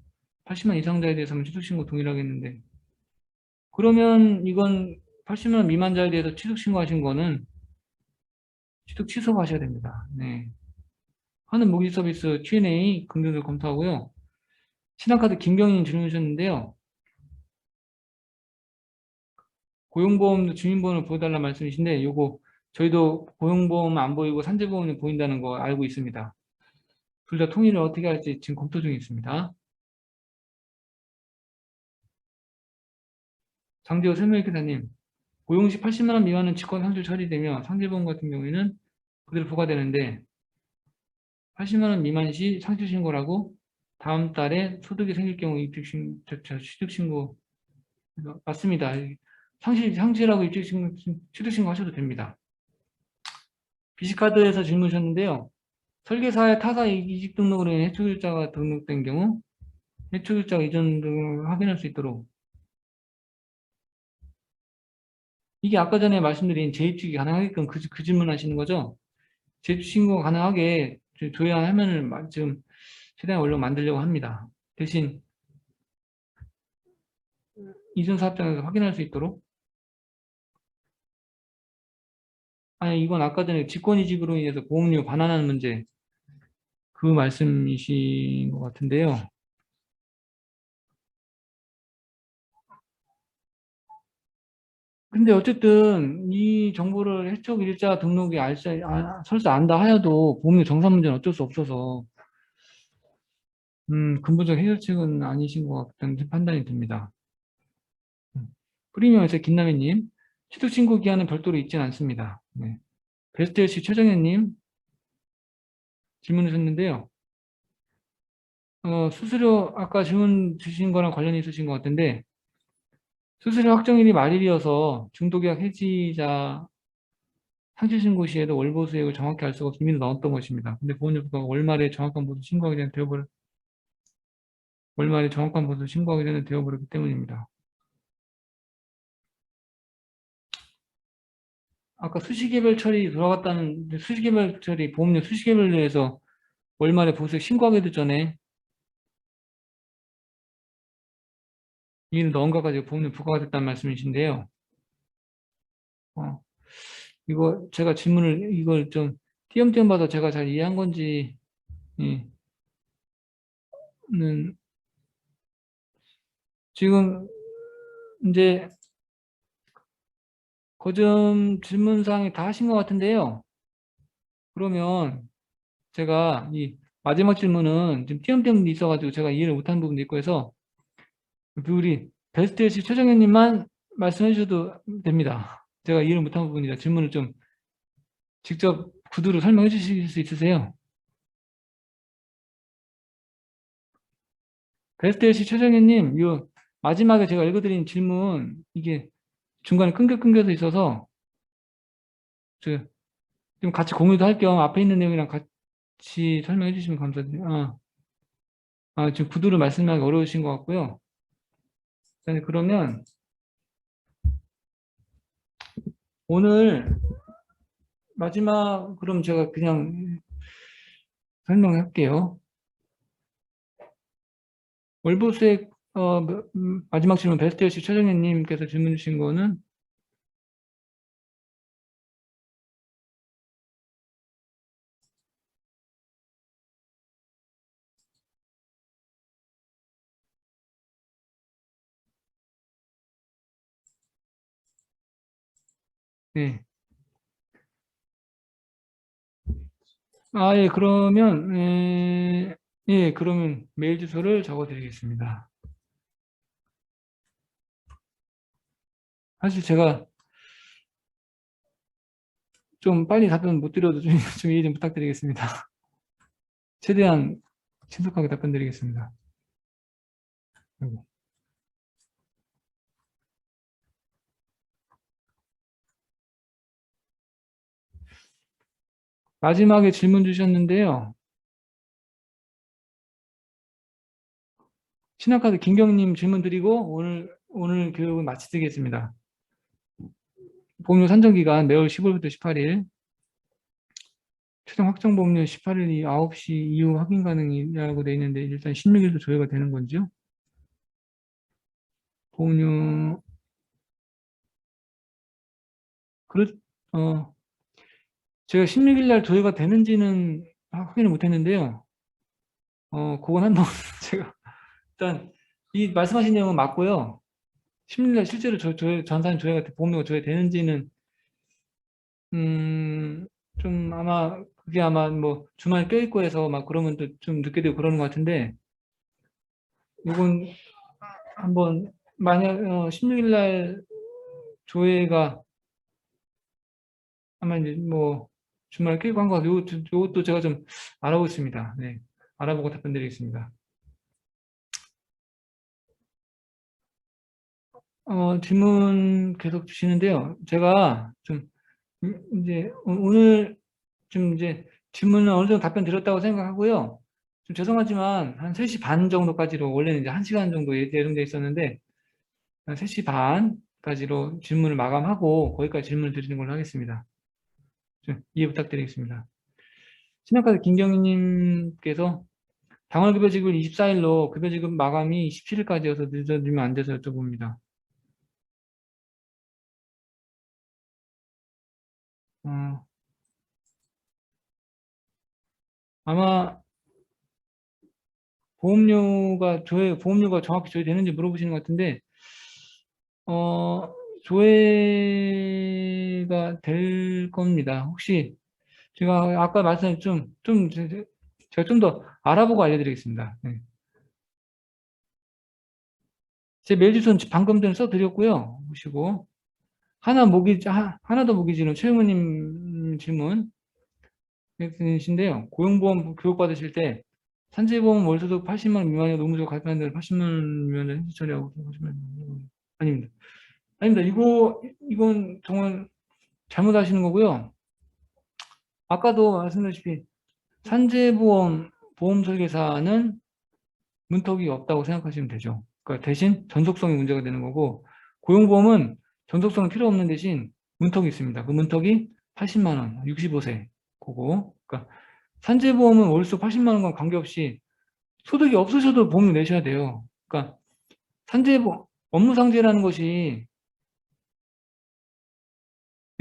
80만 이상자에 대해서는 취득 신고 동일하게 했는데 그러면 이건 80만 미만자에 대해서 취득 신고하신 거는 취득 취소하셔야 됩니다. 네. 하는 모기 서비스 Q&A 긍정적으로 검토하고요. 신한카드 김경인 질문 주셨는데요. 고용보험도 주민번호를 보여달라는 말씀이신데 요거 저희도 고용보험 안 보이고 산재보험이 보인다는 거 알고 있습니다. 둘 다 통일을 어떻게 할지 지금 검토 중에 있습니다. 장지호 설명기사님, 고용시 80만 원 미만은 직권 상실 처리되며 상재보험 같은 경우에는 그대로 부과되는데 80만 원 미만 시 상실신고라고 다음 달에 소득이 생길 경우 취득신고 맞습니다. 상실하고 취득신고 하셔도 됩니다. 비씨카드에서 질문 주셨는데요. 설계사의 타사 이직 등록으로 인해 해촉일자가 등록된 경우 해촉일자 이전 등을 확인할 수 있도록 이게 아까 전에 말씀드린 재입직이 가능하게끔 그 질문 하시는 거죠? 재입직 신고가 가능하게 조회한 화면을 지금 최대한 원로 만들려고 합니다. 대신 이전 사업장에서 확인할 수 있도록 아니 이건 아까 전에 직권이직으로 인해서 보험료 반환하는 문제 그 말씀이신 것 같은데요. 근데 어쨌든 이 정보를 해촉일자 등록이 설사 안다 하여도 보험료 정산 문제는 어쩔 수 없어서 근본적 해결책은 아니신 것 같다는 판단이 듭니다. 프리미엄에서 김남희님 취득신고 기한은 별도로 있지는 않습니다. 네. 베스트LC 최정현님 질문 주셨는데요. 수수료 아까 질문 주신 거랑 관련이 있으신 것 같은데 수수료 확정일이 말일이어서 중도계약 해지자 상실신고 시에도 월보수액을 정확히 알 수가 없어 이미 나왔던 것입니다. 근데 보험료부가 월말에 정확한 보수 신고하기 전에 월말에 정확한 보수 신고하기 전에 되어버렸기 때문입니다. 아까 수시개별 처리 돌아갔다는 수시개별 처리 보험료 수시개별로 해서 월말에 보수액 신고하기도 전에 이를 넣은 것까지 보험료 부과가 됐다는 말씀이신데요. 이거 제가 질문을 이걸 좀 띄엄띄엄 봐서 제가 잘 이해한 건지 는 지금 이제 거점 질문사항이 다 하신 것 같은데요. 그러면 제가 이 마지막 질문은 지금 띄엄띄엄 있어가지고 제가 이해를 못한 부분도 있고 해서 우리 베스트LC 최정현님만 말씀해 주셔도 됩니다. 제가 이해를 못한 부분이라 질문을 좀 직접 구두로 설명해 주실 수 있으세요? 베스트LC 최정현님, 이 마지막에 제가 읽어드린 질문 이게 중간에 끊겨서 있어서 좀 같이 공유도 할 겸 앞에 있는 내용이랑 같이 설명해 주시면 감사드려요. 지금 구두를 말씀하기 어려우신 것 같고요. 그러면 오늘 마지막 그럼 제가 그냥 설명할게요. 월보수액 마지막 질문 베스트여시 최정현님께서 질문 주신 거는 네. 예, 그러면 예, 그러면 메일 주소를 적어 드리겠습니다. 사실 제가 좀 빨리 답변 못 드려도 좀 이해 좀 부탁드리겠습니다. 최대한 신속하게 답변 드리겠습니다. 아이고. 마지막에 질문 주셨는데요. 신한카드 김경님 질문 드리고 오늘 교육은 마치겠습니다. 보험료 산정 기간 매월 15일부터 18일, 최종 확정 보험료 18일 9시 이후 확인 가능이라고 되어 있는데 일단 16일도 조회가 되는 건지요? 보험료 그렇 제가 16일 날 조회가 되는지는 확인을 못 했는데요. 그건 한번 제가 일단 이 말씀하신 내용은 맞고요. 16일 날 실제로 전산 조회가 보험료가 조회되는지는 좀 아마 그게 아마 뭐 주말 껴있고 해서 막 그러면 또 좀 늦게 되고 그러는 것 같은데 이건 한번 만약 16일 날 조회가 아마 이제 뭐 주말 끼고 한 거, 요것도 제가 좀 알아보겠습니다. 네. 알아보고 답변 드리겠습니다. 질문 계속 주시는데요. 제가 좀, 이제, 오늘 좀 이제 질문은 어느 정도 답변 드렸다고 생각하고요. 좀 죄송하지만 한 3시 반 정도까지로 원래는 이제 1시간 정도 예정돼 있었는데, 한 3시 반까지로 질문을 마감하고 거기까지 질문을 드리는 걸로 하겠습니다. 좀 이해 부탁드리겠습니다. 신한카드 김경희님께서 당월급여지급 24일로 급여지급 마감이 17일까지여서 늦어지면 안 돼서 여쭤봅니다. 어, 아마 보험료가 정확히 조회되는지 물어보시는 것 같은데, 어, 조회가 될 겁니다. 혹시 제가 아까 말씀드린 제가 좀 더 알아보고 알려드리겠습니다. 네. 제 메일 주소는 방금 전에 써드렸고요. 보시고. 하나 더 모기지는 최영우님 질문 신데요. 고용보험 교육받으실 때 산재보험 월소득 80만 원 미만이고 노무조 가입하는 데는 80만 원 미만을 현지 처리하고 80만 원. 아닙니다. 아닙니다. 이건 정말 잘못하시는 거고요. 아까도 말씀드렸다시피 산재보험 보험 설계사는 문턱이 없다고 생각하시면 되죠. 그러니까 대신 전속성이 문제가 되는 거고 고용보험은 전속성은 필요 없는 대신 문턱이 있습니다. 그 문턱이 80만 원, 65세 그거. 그러니까 산재보험은 월수 80만 원과 관계없이 소득이 없으셔도 보험료 내셔야 돼요. 그러니까 업무상재라는 것이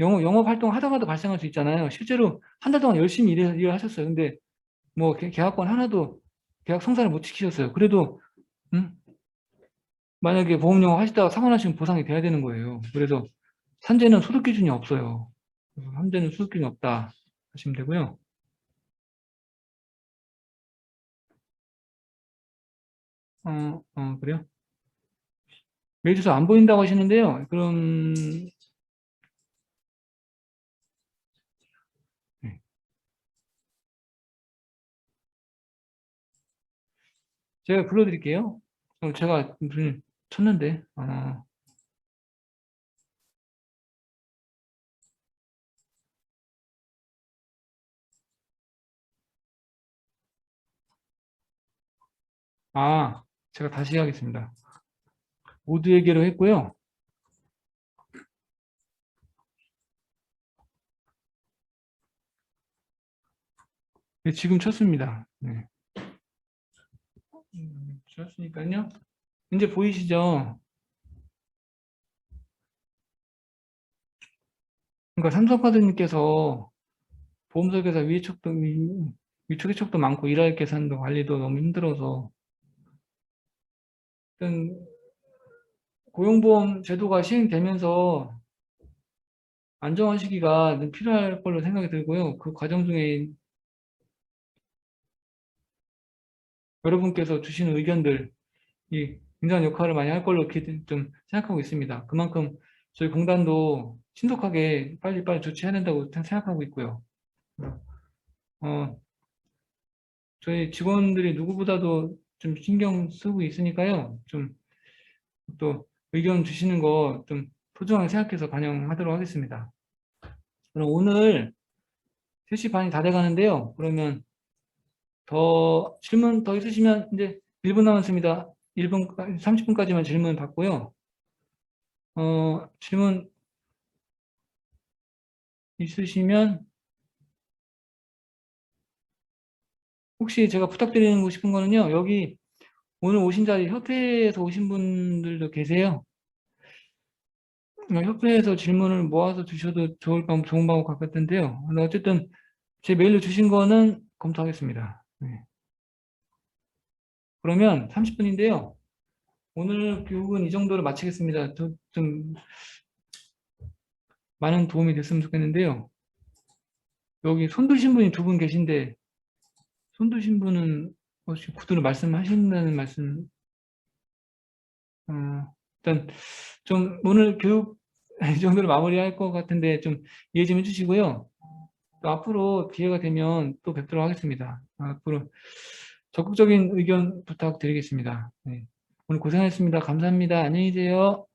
영업 활동 하다가도 발생할 수 있잖아요. 실제로 한 달 동안 열심히 일을 하셨어요. 근데 뭐 계약권 하나도 계약 성사를 못 지키셨어요. 그래도 음? 만약에 보험료 하시다가 사고 나시면 보상이 돼야 되는 거예요. 그래서 산재는 소득 기준이 없어요. 그래서 산재는 소득 기준이 없다 하시면 되고요. 그래요? 메일 주소 안 보인다고 하시는데요. 그럼 네. 제가 불러드릴게요. 제가 무슨 쳤는데 제가 다시 하겠습니다. 모두에게로 했고요. 네, 지금 쳤습니다. 네. 쳤으니까요. 이제 보이시죠? 그러니까 삼성카드님께서 보험설계사 위촉 회촉도 많고 일할 계산도 관리도 너무 힘들어서 일단 고용보험 제도가 시행되면서 안정화 시기가 필요할 걸로 생각이 들고요. 그 과정 중에 여러분께서 주시는 의견들이 굉장한 역할을 많이 할 걸로 좀 생각하고 있습니다. 그만큼 저희 공단도 신속하게 빨리빨리 조치해야 된다고 생각하고 있고요. 어, 저희 직원들이 누구보다도 좀 신경 쓰고 있으니까요. 좀 또 의견 주시는 거 좀 소중하게 생각해서 반영하도록 하겠습니다. 그럼 오늘 3시 반이 다 돼가는데요. 그러면 질문 더 있으시면 이제 1분 남았습니다. 1분, 30분까지만 질문 받고요. 질문 있으시면 혹시 제가 부탁드리는 거 싶은 거는요. 여기 오늘 오신 자리 협회에서 오신 분들도 계세요. 협회에서 질문을 모아서 주셔도 좋은 방법 같은데요. 근데 어쨌든 제 메일로 주신 거는 검토하겠습니다. 네. 그러면 30분인데요. 오늘 교육은 이 정도로 마치겠습니다. 좀 많은 도움이 됐으면 좋겠는데요. 여기 손 드신 분이 2분 계신데 손 드신 분은 혹시 구두로 말씀하신다는 말씀 일단 좀 오늘 교육 이 정도로 마무리할 것 같은데 좀 이해 좀 해주시고요. 또 앞으로 기회가 되면 또 뵙도록 하겠습니다. 앞으로 적극적인 의견 부탁드리겠습니다. 네. 오늘 고생하셨습니다. 감사합니다. 안녕히 계세요.